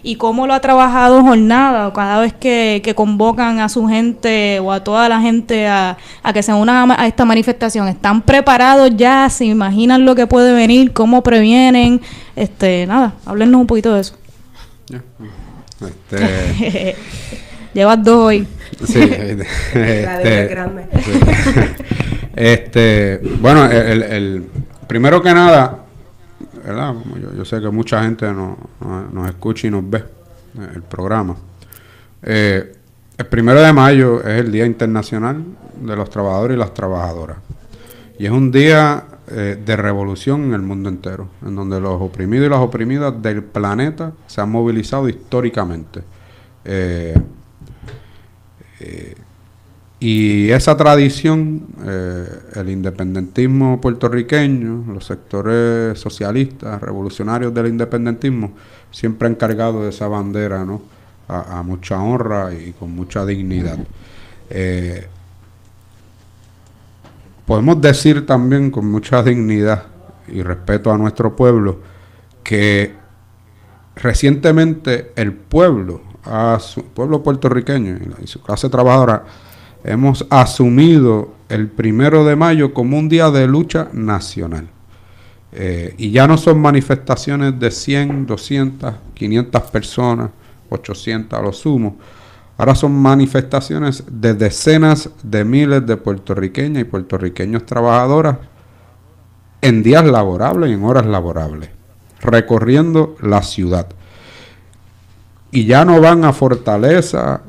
¿Y cómo lo ha trabajado Jornada cada vez que convocan a su gente o a toda la gente a que se unan a esta manifestación? ¿Están preparados ya? ¿Se imaginan lo que puede venir? ¿Cómo previenen? Nada, háblenos un poquito de eso. Llevas 2 hoy. Sí, La de grande. Bueno, el primero que nada, ¿verdad? Como yo sé que mucha gente nos escucha y nos ve el programa. El 1 de mayo es el Día Internacional de los Trabajadores y las Trabajadoras. Y es un día de revolución en el mundo entero, en donde los oprimidos y las oprimidas del planeta se han movilizado históricamente. Y esa tradición, el independentismo puertorriqueño, los sectores socialistas, revolucionarios del independentismo, siempre han cargado de esa bandera, ¿no? A mucha honra y con mucha dignidad. Podemos decir también con mucha dignidad y respeto a nuestro pueblo que recientemente el pueblo puertorriqueño y su clase trabajadora hemos asumido el 1 de mayo como un día de lucha nacional. Y ya no son manifestaciones de 100, 200, 500 personas, 800 a lo sumo. Ahora son manifestaciones de decenas de miles de puertorriqueñas y puertorriqueños trabajadoras en días laborables y en horas laborables, recorriendo la ciudad. Y ya no van a Fortaleza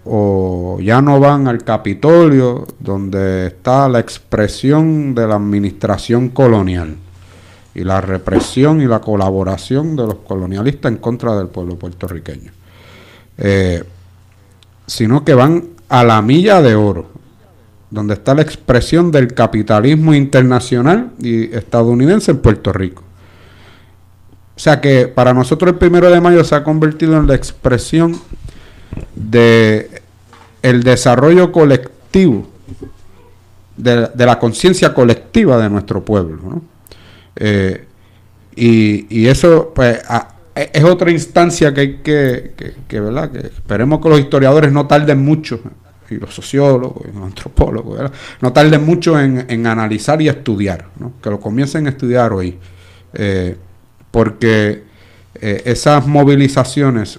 o ya no van al Capitolio, donde está la expresión de la administración colonial y la represión y la colaboración de los colonialistas en contra del pueblo puertorriqueño. Sino que van a la Milla de Oro, donde está la expresión del capitalismo internacional y estadounidense en Puerto Rico. O sea que para nosotros el 1 de mayo se ha convertido en la expresión de el desarrollo colectivo, de la conciencia colectiva de nuestro pueblo, ¿no? Y eso pues es otra instancia que hay que ¿verdad? Que esperemos que los historiadores no tarden mucho, y los sociólogos y los antropólogos, ¿verdad? No tarden mucho en analizar y estudiar, ¿no? Que lo comiencen a estudiar hoy. Porque esas movilizaciones,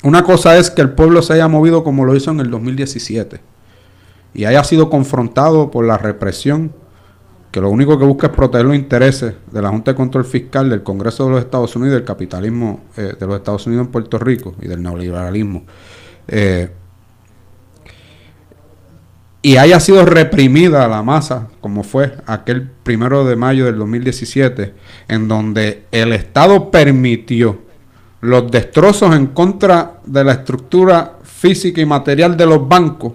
una cosa es que el pueblo se haya movido como lo hizo en el 2017 y haya sido confrontado por la represión, que lo único que busca es proteger los intereses de la Junta de Control Fiscal, del Congreso de los Estados Unidos, del capitalismo de los Estados Unidos en Puerto Rico y del neoliberalismo, y haya sido reprimida la masa, como fue aquel 1 de mayo del 2017, en donde el Estado permitió los destrozos en contra de la estructura física y material de los bancos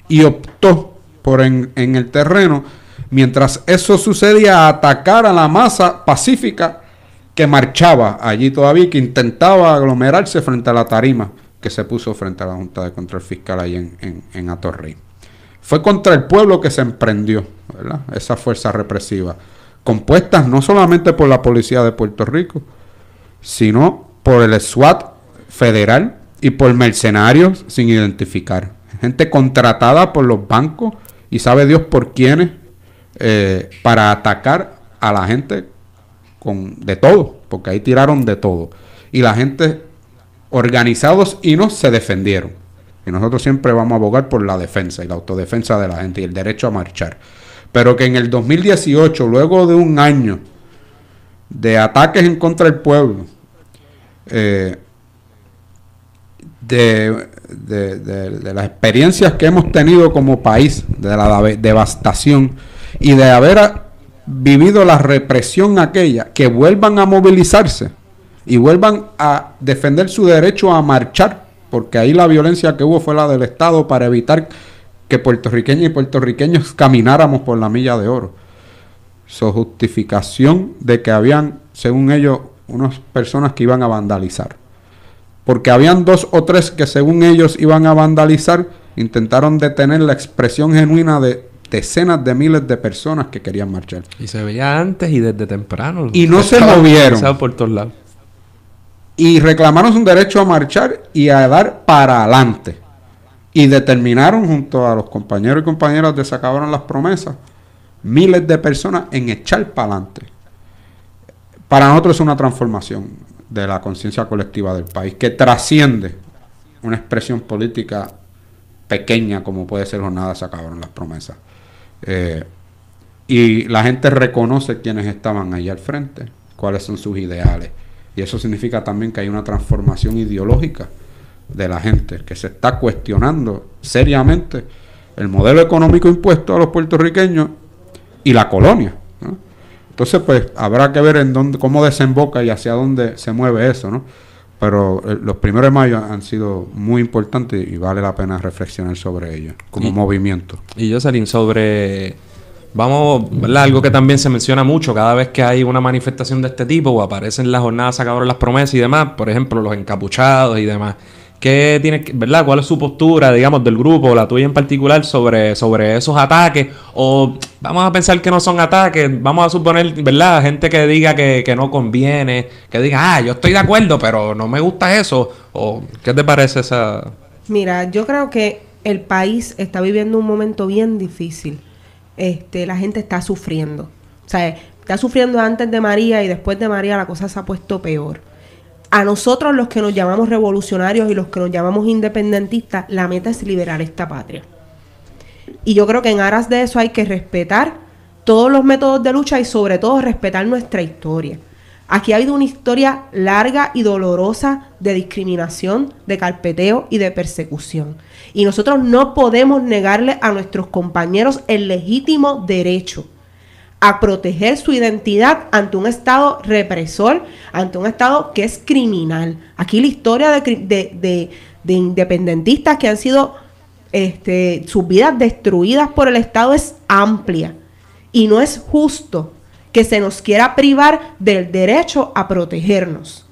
y optó por en el terreno, mientras eso sucedía, atacar a la masa pacífica que marchaba allí todavía, que intentaba aglomerarse frente a la tarima que se puso frente a la Junta de Control Fiscal ahí en Atorrey. Fue contra el pueblo que se emprendió, ¿verdad? Esa fuerza represiva, compuestas no solamente por la policía de Puerto Rico, sino por el SWAT federal y por mercenarios sin identificar. Gente contratada por los bancos y sabe Dios por quiénes, para atacar a la gente de todo, porque ahí tiraron de todo. Y la gente, organizados y no, se defendieron. Y nosotros siempre vamos a abogar por la defensa y la autodefensa de la gente y el derecho a marchar. Pero que en el 2018, luego de un año de ataques en contra del pueblo, de las experiencias que hemos tenido como país, de la devastación y de haber vivido la represión aquella, que vuelvan a movilizarse y vuelvan a defender su derecho a marchar, porque ahí la violencia que hubo fue la del Estado para evitar que puertorriqueñas y puertorriqueños camináramos por la Milla de Oro. Su justificación de que habían, según ellos, unas personas que iban a vandalizar. Porque habían 2 o 3 que según ellos iban a vandalizar, intentaron detener la expresión genuina de decenas de miles de personas que querían marchar. Y se veía antes y desde temprano. Y no se Estaba movieron. organizado por todos lados. Y reclamaron su derecho a marchar y a dar para adelante. Y determinaron, junto a los compañeros y compañeras de Se Acabaron las Promesas, miles de personas en echar para adelante. Para nosotros es una transformación de la conciencia colectiva del país que trasciende una expresión política pequeña como puede ser Jornada Se Acabaron las Promesas. Y la gente reconoce quiénes estaban ahí al frente, cuáles son sus ideales. Y eso significa también que hay una transformación ideológica de la gente, que se está cuestionando seriamente el modelo económico impuesto a los puertorriqueños y la colonia, ¿no? Entonces, pues, habrá que ver en dónde, cómo desemboca y hacia dónde se mueve eso, ¿no? Pero los 1 de mayo han sido muy importantes y vale la pena reflexionar sobre ellos como movimiento. Y Jocelyn, sobre... Vamos, ¿verdad? Algo que también se menciona mucho cada vez que hay una manifestación de este tipo o aparecen las jornadas Se Acabaron las Promesas y demás, por ejemplo, los encapuchados y demás. ¿Qué tiene, verdad? ¿Cuál es su postura, digamos, del grupo, la tuya en particular, sobre esos ataques? O vamos a pensar que no son ataques, vamos a suponer, ¿verdad? Gente que diga que no conviene, que diga, yo estoy de acuerdo, pero no me gusta eso. ¿O qué te parece esa...? Mira, yo creo que el país está viviendo un momento bien difícil. La gente está sufriendo. O sea, está sufriendo antes de María y después de María la cosa se ha puesto peor. A nosotros, los que nos llamamos revolucionarios y los que nos llamamos independentistas, la meta es liberar esta patria. Y yo creo que en aras de eso hay que respetar todos los métodos de lucha y sobre todo respetar nuestra historia. Aquí ha habido una historia larga y dolorosa de discriminación, de carpeteo y de persecución. Y nosotros no podemos negarle a nuestros compañeros el legítimo derecho a proteger su identidad ante un Estado represor, ante un Estado que es criminal. Aquí la historia de independentistas que han sido sus vidas destruidas por el Estado es amplia. Y no es justo que se nos quiera privar del derecho a protegernos.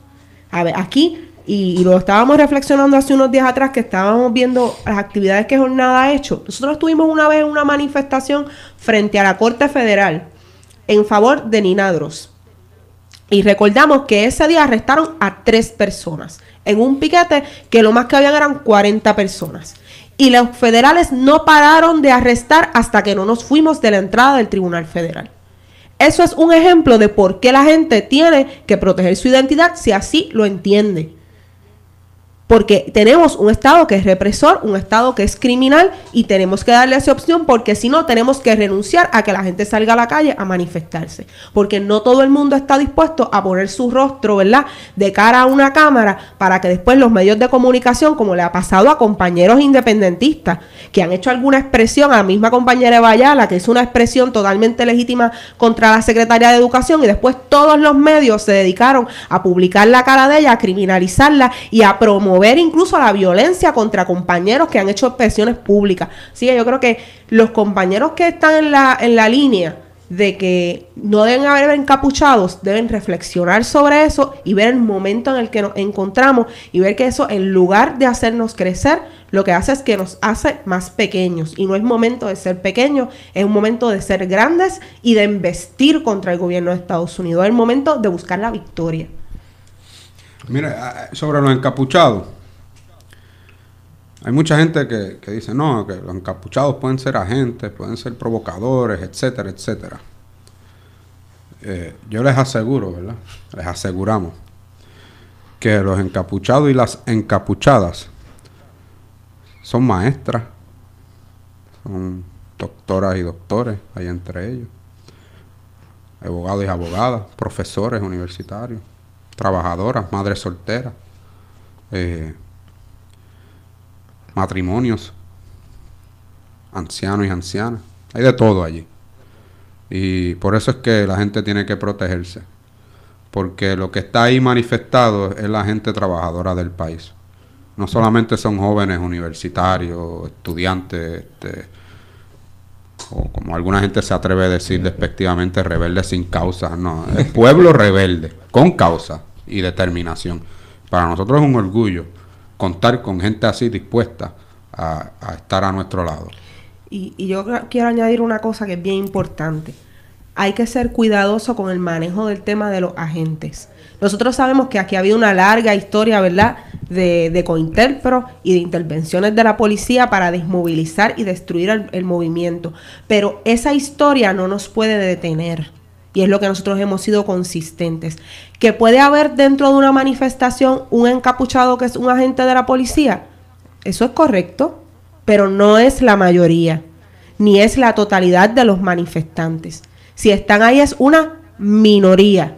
A ver, aquí, y lo estábamos reflexionando hace unos días atrás, que estábamos viendo las actividades que Jornada ha hecho. Nosotros estuvimos una vez en una manifestación frente a la Corte Federal en favor de Nina Droz. Y recordamos que ese día arrestaron a 3 personas en un piquete que lo más que habían eran 40 personas. Y los federales no pararon de arrestar hasta que no nos fuimos de la entrada del Tribunal Federal. Eso es un ejemplo de por qué la gente tiene que proteger su identidad si así lo entiende. Porque tenemos un Estado que es represor, un Estado que es criminal y tenemos que darle esa opción porque si no tenemos que renunciar a que la gente salga a la calle a manifestarse. Porque no todo el mundo está dispuesto a poner su rostro, ¿verdad?, de cara a una cámara para que después los medios de comunicación, como le ha pasado a compañeros independentistas que han hecho alguna expresión, a la misma compañera Bayala que hizo una expresión totalmente legítima contra la Secretaría de Educación y después todos los medios se dedicaron a publicar la cara de ella, a criminalizarla y a promover incluso la violencia contra compañeros que han hecho expresiones públicas. Así que yo creo que los compañeros que están en la línea de que no deben haber encapuchados deben reflexionar sobre eso y ver el momento en el que nos encontramos y ver que eso, en lugar de hacernos crecer, lo que hace es que nos hace más pequeños. Y no es momento de ser pequeños, es un momento de ser grandes y de embestir contra el gobierno de Estados Unidos. Es el momento de buscar la victoria. Mira, sobre los encapuchados, hay mucha gente que dice, no, que los encapuchados pueden ser agentes, pueden ser provocadores, etcétera, etcétera. Yo les aseguro, ¿verdad? Les aseguramos que los encapuchados y las encapuchadas son maestras, son doctoras y doctores, hay entre ellos, abogados y abogadas, profesores universitarios, trabajadoras, madres solteras, matrimonios, ancianos y ancianas. Hay de todo allí. Y por eso es que la gente tiene que protegerse. Porque lo que está ahí manifestado es la gente trabajadora del país. No solamente son jóvenes universitarios, estudiantes, o como alguna gente se atreve a decir despectivamente, rebeldes sin causa. No, el pueblo rebelde, con causa y determinación. Para nosotros es un orgullo contar con gente así dispuesta a estar a nuestro lado. y yo quiero añadir una cosa que es bien importante. Hay que ser cuidadoso con el manejo del tema de los agentes. Nosotros sabemos que aquí ha habido una larga historia, ¿verdad?, de COINTELPRO y de intervenciones de la policía para desmovilizar y destruir el movimiento. Pero esa historia no nos puede detener. Y es lo que nosotros hemos sido consistentes. Que puede haber dentro de una manifestación un encapuchado que es un agente de la policía. Eso es correcto, pero no es la mayoría, ni es la totalidad de los manifestantes. Si están ahí es una minoría.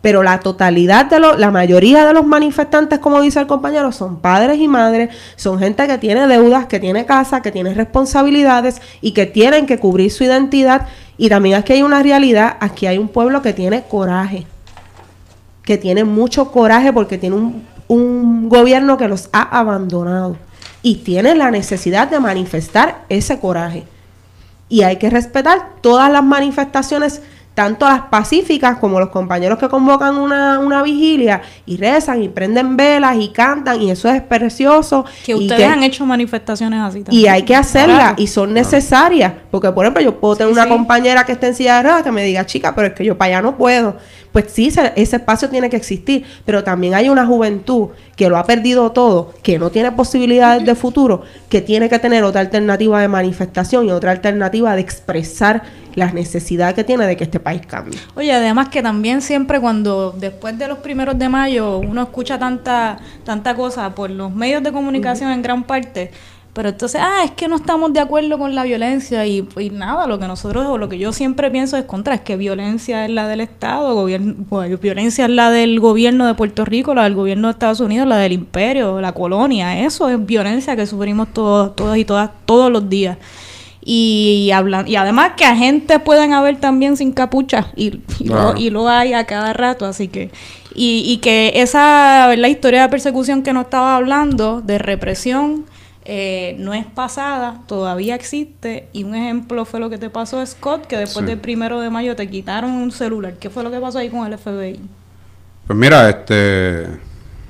Pero la totalidad la mayoría de los manifestantes, como dice el compañero, son padres y madres, son gente que tiene deudas, que tiene casa, que tiene responsabilidades y que tienen que cubrir su identidad. Y también aquí hay una realidad, aquí hay un pueblo que tiene coraje, que tiene mucho coraje porque tiene un gobierno que los ha abandonado y tiene la necesidad de manifestar ese coraje. Y hay que respetar todas las manifestaciones, tanto las pacíficas como los compañeros que convocan una vigilia y rezan y prenden velas y cantan, y eso es precioso. Que ustedes han hecho manifestaciones así también. Y hay que hacerlas, y son necesarias. Porque, por ejemplo, yo puedo tener una compañera que esté en silla de ruedas que me diga, chica, pero es que yo para allá no puedo. Pues sí, ese espacio tiene que existir, pero también hay una juventud que lo ha perdido todo, que no tiene posibilidades de futuro, que tiene que tener otra alternativa de manifestación y otra alternativa de expresar las necesidades que tiene de que este país cambie. Oye, además que también siempre cuando después de los 1 de mayo uno escucha tanta cosa por los medios de comunicación en gran parte, pero entonces, es que no estamos de acuerdo con la violencia y nada, lo que yo siempre pienso es que violencia es la del Estado, violencia es la del gobierno de Puerto Rico, la del gobierno de Estados Unidos, la del imperio, la colonia, eso es violencia que sufrimos todos y todas todos los días. Y además que agentes pueden haber también sin capucha y lo hay a cada rato, así que y que esa la historia de persecución que nos estaba hablando de represión no es pasada, todavía existe, y un ejemplo fue lo que te pasó a Scott, que después del 1 de mayo te quitaron un celular. ¿Qué fue lo que pasó ahí con el FBI? Pues mira,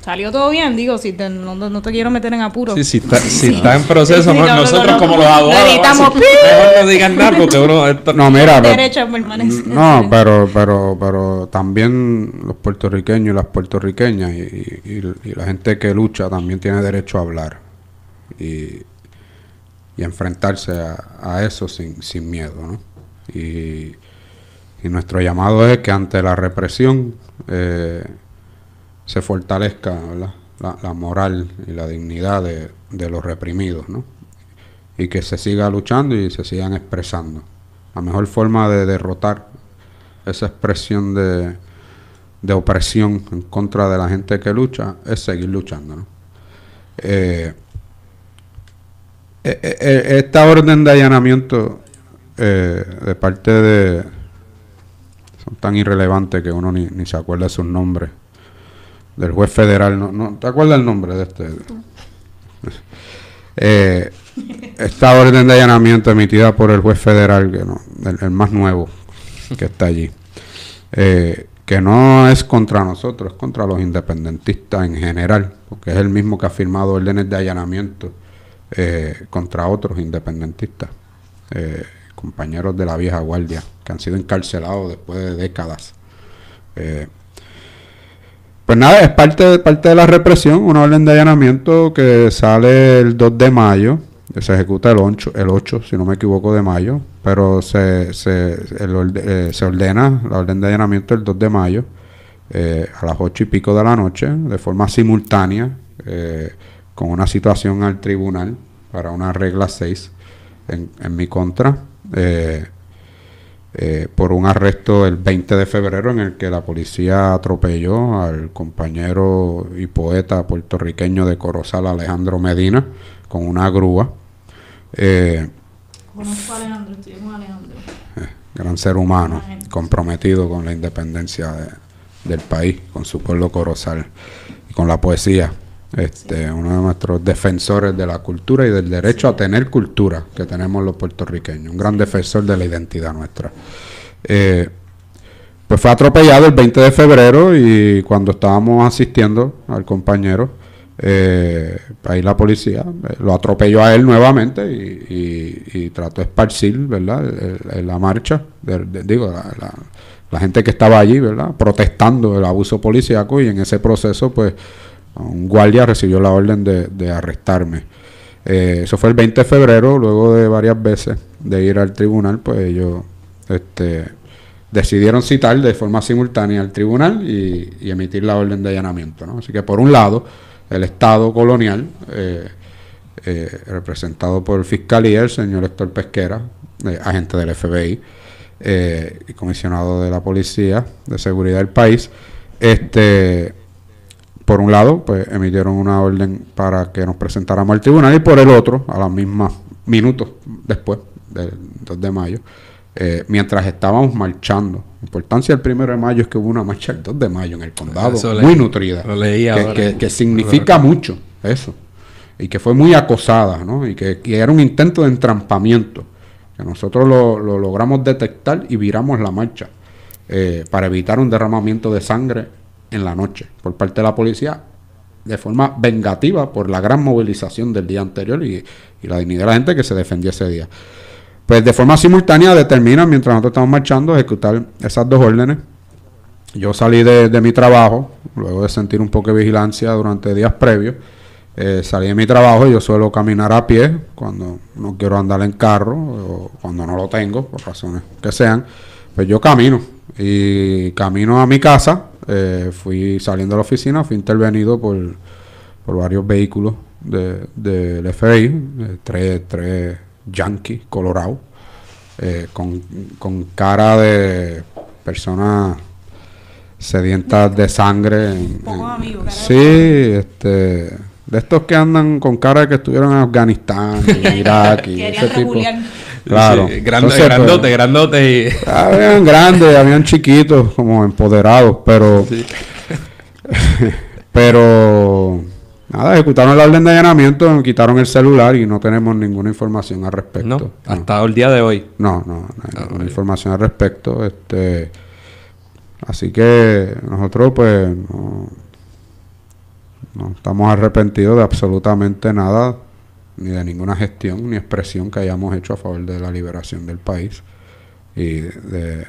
¿Salió todo bien? Digo, no te quiero meter en apuros. Sí, está en proceso. Nosotros como los abogados editamos, mejor no digan nada porque uno... No, mira, derecho a permanecer. No, pero también los puertorriqueños y las puertorriqueñas y la gente que lucha también tiene derecho a hablar y enfrentarse a eso sin miedo, ¿no? Y nuestro llamado es que ante la represión se fortalezca, ¿verdad?, la moral y la dignidad de los reprimidos, ¿no? Y que se siga luchando y se sigan expresando. La mejor forma de derrotar esa expresión de opresión en contra de la gente que lucha es seguir luchando, ¿no? Esta orden de allanamiento de parte de... son tan irrelevantes que uno ni se acuerda de sus nombres. Del juez federal, no ¿te acuerdas el nombre de este? Esta orden de allanamiento emitida por el juez federal, el más nuevo que está allí, que no es contra nosotros, es contra los independentistas en general, porque es el mismo que ha firmado órdenes de allanamiento contra otros independentistas, compañeros de la vieja guardia, que han sido encarcelados después de décadas. Pues nada, es parte de la represión, una orden de allanamiento que sale el 2 de mayo, que se ejecuta el 8, si no me equivoco, de mayo, pero se ordena la orden de allanamiento el 2 de mayo a las 8 y pico de la noche, de forma simultánea, con una citación al tribunal para una regla 6 en mi contra, por un arresto el 20 de febrero en el que la policía atropelló al compañero y poeta puertorriqueño de Corozal, Alejandro Medina, con una grúa. Conozco a Alejandro, estoy con Alejandro. Gran ser humano, comprometido con la independencia del país, con su pueblo Corozal y con la poesía. Uno de nuestros defensores de la cultura y del derecho a tener cultura que tenemos los puertorriqueños, un gran defensor de la identidad nuestra. Pues fue atropellado el 20 de febrero y cuando estábamos asistiendo al compañero, Ahí la policía lo atropelló a él nuevamente y trató de esparcir, ¿verdad? La marcha, la gente que estaba allí, ¿verdad? Protestando el abuso policíaco, y en ese proceso, pues, un guardia recibió la orden de arrestarme. Eso fue el 20 de febrero, luego de varias veces de ir al tribunal, pues ellos decidieron citar de forma simultánea al tribunal y emitir la orden de allanamiento, ¿no? Así que, por un lado, el Estado colonial, representado por el Fiscalía, el señor Héctor Pesquera, agente del FBI, y comisionado de la Policía de Seguridad del país, por un lado, pues emitieron una orden para que nos presentáramos al tribunal, y por el otro, a los mismos minutos después, del 2 de mayo, mientras estábamos marchando. La importancia del 1 de mayo es que hubo una marcha el 2 de mayo en el condado, muy nutrida, que significa mucho eso, y que fue muy acosada, ¿no? Y que era un intento de entrampamiento, que nosotros lo logramos detectar y viramos la marcha para evitar un derramamiento de sangre en la noche por parte de la policía, de forma vengativa por la gran movilización del día anterior y la dignidad de la gente que se defendió ese día. Pues de forma simultánea determinan, mientras nosotros estamos marchando, ejecutar esas dos órdenes. Yo salí de mi trabajo, luego de sentir un poco de vigilancia durante días previos. Salí de mi trabajo. Yo suelo caminar a pie cuando no quiero andar en carro, o cuando no lo tengo, por razones que sean. Pues yo camino a mi casa. Fui saliendo de la oficina, fui intervenido por varios vehículos del FBI, tres Yankee colorado, con cara de personas sedientas de sangre. Sí, de estos que andan con cara de que estuvieron en Afganistán, en Irak y ese tipo. Claro. Sí, grandote. Habían grandes, habían chiquitos, como empoderados, pero... Sí. Pero... Nada, ejecutaron la orden de allanamiento, me quitaron el celular y no tenemos ninguna información al respecto. No, hasta el día de hoy. No hay ninguna información al respecto. Así que nosotros, pues, no estamos arrepentidos de absolutamente nada, ni de ninguna gestión ni expresión que hayamos hecho a favor de la liberación del país y de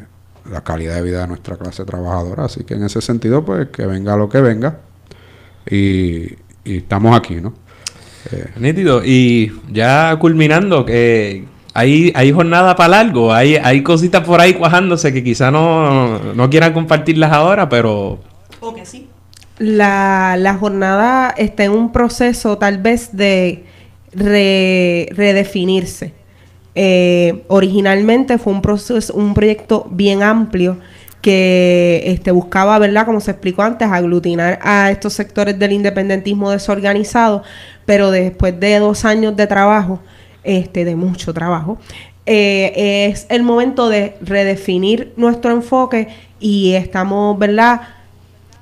la calidad de vida de nuestra clase trabajadora. Así que en ese sentido, pues, que venga lo que venga, y estamos aquí, ¿no? Nítido. Y ya culminando, que hay jornada para largo, hay cositas por ahí cuajándose que quizá no quieran compartirlas ahora, pero... O que sí. La jornada está en un proceso tal vez de redefinirse. Originalmente fue un proyecto bien amplio que buscaba, ¿verdad?, como se explicó antes, aglutinar a estos sectores del independentismo desorganizado, pero después de 2 años de trabajo, de mucho trabajo, es el momento de redefinir nuestro enfoque, y estamos, ¿verdad?,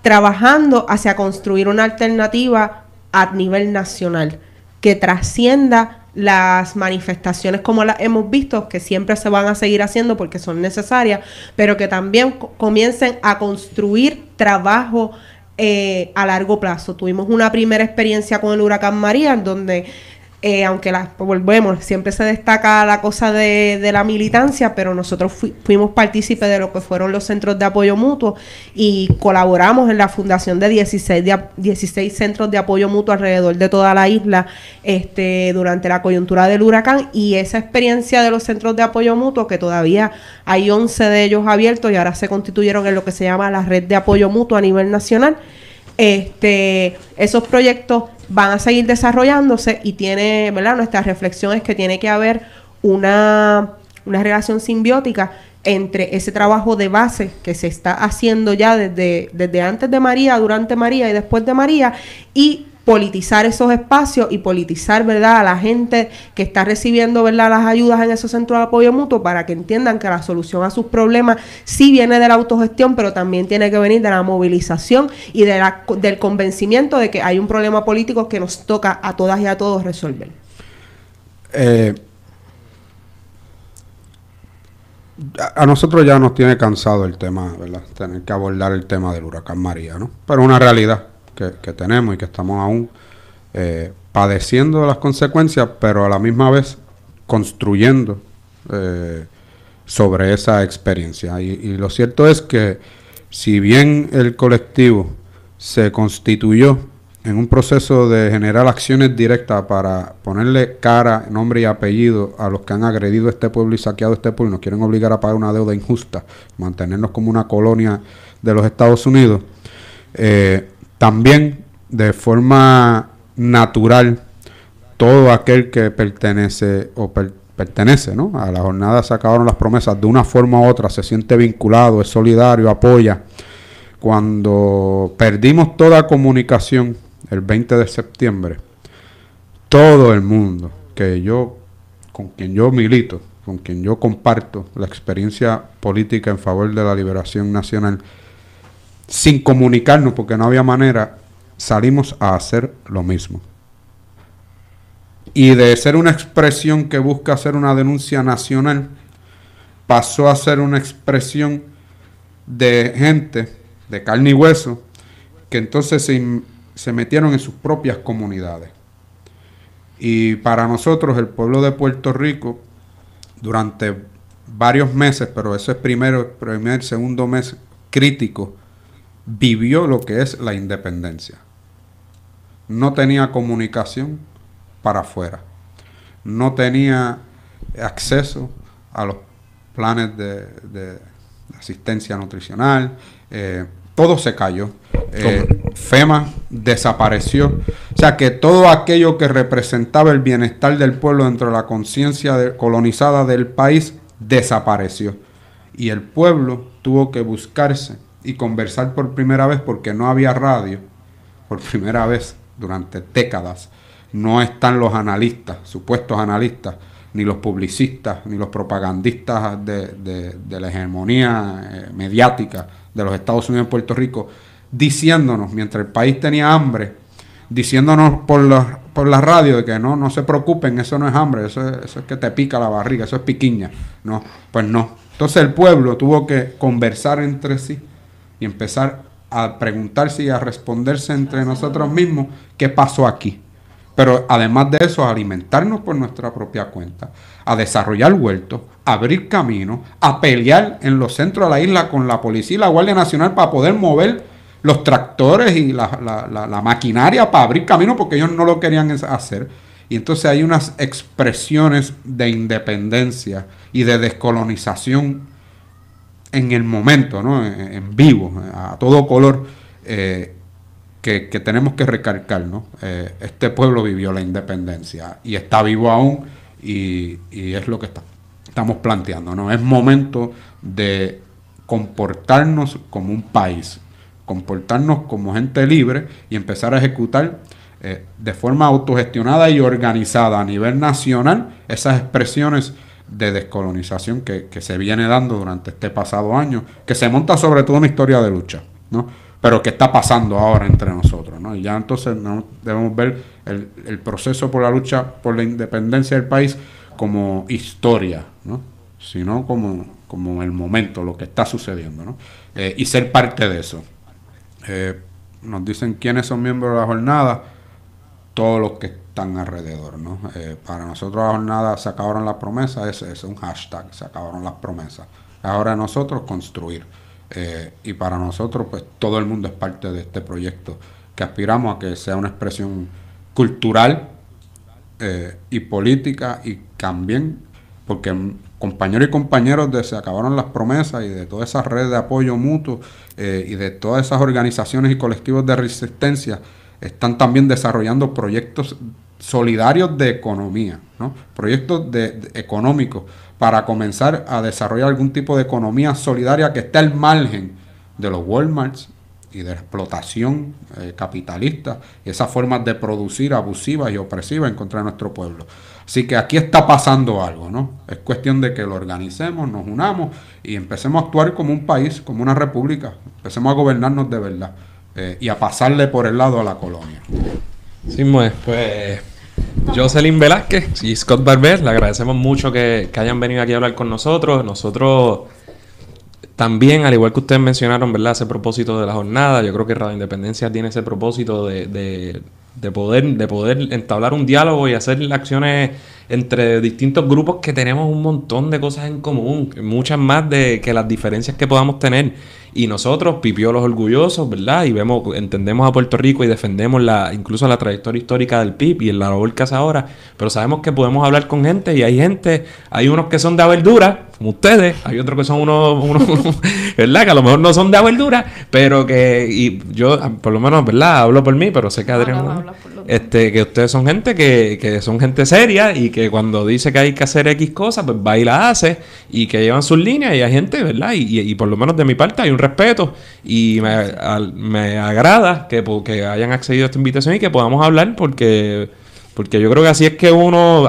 trabajando hacia construir una alternativa a nivel nacional que trascienda las manifestaciones como las hemos visto, que siempre se van a seguir haciendo porque son necesarias, pero que también comiencen a construir trabajo a largo plazo. Tuvimos una primera experiencia con el huracán María, en donde aunque volvemos, siempre se destaca la cosa de la militancia, pero nosotros fuimos partícipes de lo que fueron los centros de apoyo mutuo y colaboramos en la fundación de 16 centros de apoyo mutuo alrededor de toda la isla durante la coyuntura del huracán. Y esa experiencia de los centros de apoyo mutuo, que todavía hay 11 de ellos abiertos y ahora se constituyeron en lo que se llama la red de apoyo mutuo a nivel nacional, esos proyectos van a seguir desarrollándose, y tiene, ¿verdad?, nuestra reflexión es que tiene que haber una relación simbiótica entre ese trabajo de base que se está haciendo ya desde antes de María, durante María y después de María, y politizar esos espacios y politizar, ¿verdad?, a la gente que está recibiendo, ¿verdad?, las ayudas en esos centros de apoyo mutuo, para que entiendan que la solución a sus problemas sí viene de la autogestión, pero también tiene que venir de la movilización y del convencimiento de que hay un problema político que nos toca a todas y a todos resolver. A nosotros ya nos tiene cansado el tema, ¿verdad?, tener que abordar el tema del huracán María, ¿no? Pero una realidad que tenemos y que estamos aún padeciendo las consecuencias, pero a la misma vez construyendo sobre esa experiencia. Y lo cierto es que si bien el colectivo se constituyó en un proceso de generar acciones directas para ponerle cara, nombre y apellido a los que han agredido a este pueblo y saqueado a este pueblo y nos quieren obligar a pagar una deuda injusta, mantenernos como una colonia de los Estados Unidos, también de forma natural todo aquel que pertenece ¿no? a la jornada Se Acabaron las Promesas, de una forma u otra se siente vinculado, es solidario, apoya. Cuando perdimos toda comunicación el 20 de septiembre, todo el mundo con quien yo milito, con quien yo comparto la experiencia política en favor de la liberación nacional, sin comunicarnos porque no había manera, salimos a hacer lo mismo. Y de ser una expresión que busca hacer una denuncia nacional, pasó a ser una expresión de gente de carne y hueso que entonces se metieron en sus propias comunidades. Y para nosotros, el pueblo de Puerto Rico, durante varios meses, pero ese es primer, segundo mes crítico, vivió lo que es la independencia. No tenía comunicación para afuera. No tenía acceso a los planes de asistencia nutricional. Todo se cayó. FEMA desapareció. O sea que todo aquello que representaba el bienestar del pueblo dentro de la conciencia colonizada del país desapareció. Y el pueblo tuvo que buscarse y conversar por primera vez, porque no había radio, por primera vez durante décadas. No están los analistas, supuestos analistas, ni los publicistas, ni los propagandistas de la hegemonía mediática de los Estados Unidos en Puerto Rico, diciéndonos, mientras el país tenía hambre, diciéndonos por la radio de que no se preocupen, eso no es hambre, eso es que te pica la barriga, eso es piquiña. No, pues no. Entonces el pueblo tuvo que conversar entre sí y empezar a preguntarse y a responderse entre nosotros mismos qué pasó aquí. Pero además de eso, a alimentarnos por nuestra propia cuenta, a desarrollar huertos, a abrir caminos, a pelear en los centros de la isla con la policía y la Guardia Nacional para poder mover los tractores y la maquinaria para abrir caminos, porque ellos no lo querían hacer. Y entonces hay unas expresiones de independencia y de descolonización en el momento, ¿no? En vivo, a todo color, que tenemos que recalcar, ¿no? Este pueblo vivió la independencia y está vivo aún, y es lo que estamos planteando, ¿no? Es momento de comportarnos como un país, comportarnos como gente libre y empezar a ejecutar de forma autogestionada y organizada a nivel nacional esas expresiones de descolonización que se viene dando durante este pasado año, que se monta sobre todo una historia de lucha, ¿no? Pero que está pasando ahora entre nosotros, ¿no? Y ya entonces no debemos ver el proceso por la lucha por la independencia del país como historia, ¿no? Sino como el momento, lo que está sucediendo, ¿no? Y ser parte de eso. Nos dicen quiénes son miembros de la jornada, todos los que están alrededor, ¿no? Para nosotros la jornada Se Acabaron las Promesas, es un hashtag, se acabaron las promesas. Ahora nosotros construir. Y para nosotros, pues todo el mundo es parte de este proyecto, que aspiramos a que sea una expresión cultural y política, y también porque compañeros y compañeros de Se Acabaron las Promesas y de todas esas redes de apoyo mutuo y de todas esas organizaciones y colectivos de resistencia están también desarrollando proyectos solidarios de economía, ¿no? Proyectos económicos para comenzar a desarrollar algún tipo de economía solidaria que esté al margen de los Walmarts y de la explotación capitalista y esas formas de producir abusivas y opresivas en contra de nuestro pueblo. Así que aquí está pasando algo, ¿no? Es cuestión de que lo organicemos, nos unamos y empecemos a actuar como un país, como una república. Empecemos a gobernarnos de verdad y a pasarle por el lado a la colonia. Sí, pues Jocelyn Velázquez y Scott Barber, le agradecemos mucho que hayan venido aquí a hablar con nosotros. Nosotros también, al igual que ustedes mencionaron, ¿verdad?, ese propósito de la jornada. Yo creo que Radio Independencia tiene ese propósito de de poder entablar un diálogo y hacer acciones entre distintos grupos que tenemos un montón de cosas en común, muchas más que las diferencias que podamos tener. Y nosotros, pipiolos orgullosos, ¿verdad? Y entendemos a Puerto Rico y defendemos incluso la trayectoria histórica del PIB y la labor que hace ahora, pero sabemos que podemos hablar con gente y hay unos que son de verdura, como ustedes, hay otros que son unos ¿verdad? Que a lo mejor no son de verdura, pero y yo, por lo menos, ¿verdad? Hablo por mí, pero sé que Adrián, que ustedes son gente que son gente seria y que cuando dice que hay que hacer X cosas, pues va y la hace y que llevan sus líneas y hay gente, ¿verdad? Y por lo menos de mi parte hay un respeto y me agrada que hayan accedido a esta invitación y que podamos hablar porque yo creo que así es que uno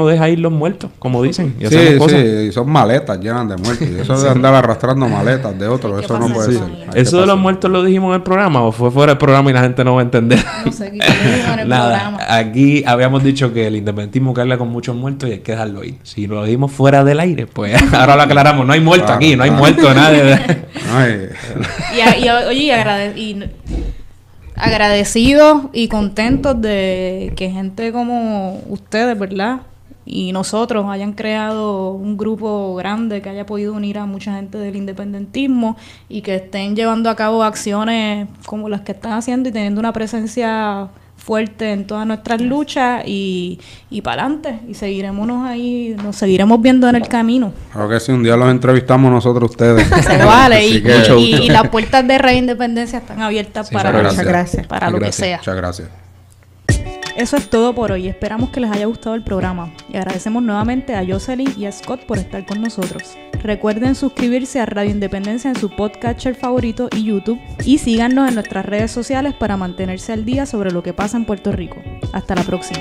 deja ir los muertos, como dicen, y hacemos cosas. Y son maletas llenas de muertos, y eso de andar arrastrando maletas de otros, eso no puede ser. ¿Eso de los muertos lo dijimos en el programa o fue fuera del programa y la gente no va a entender? No sé, quizás lo dijimos en el programa. Aquí habíamos dicho que el independentismo carga con muchos muertos y hay que dejarlo ir. Si lo dijimos fuera del aire, pues ahora lo aclaramos, no hay muerto aquí, no hay muerto nadie. Agradecidos y contentos de que gente como ustedes, ¿verdad? Y nosotros hayan creado un grupo grande que haya podido unir a mucha gente del independentismo y que estén llevando a cabo acciones como las que están haciendo y teniendo una presencia fuerte en todas nuestras luchas y para adelante. Y nos seguiremos viendo en el camino. Creo que si un día los entrevistamos nosotros ustedes. Se vale. Y las puertas de Reindependencia están abiertas para lo que sea. Muchas gracias. Eso es todo por hoy. Esperamos que les haya gustado el programa. Y agradecemos nuevamente a Jocelyn y a Scott por estar con nosotros. Recuerden suscribirse a Radio Independencia en su podcatcher favorito y YouTube. Y síganos en nuestras redes sociales para mantenerse al día sobre lo que pasa en Puerto Rico. Hasta la próxima.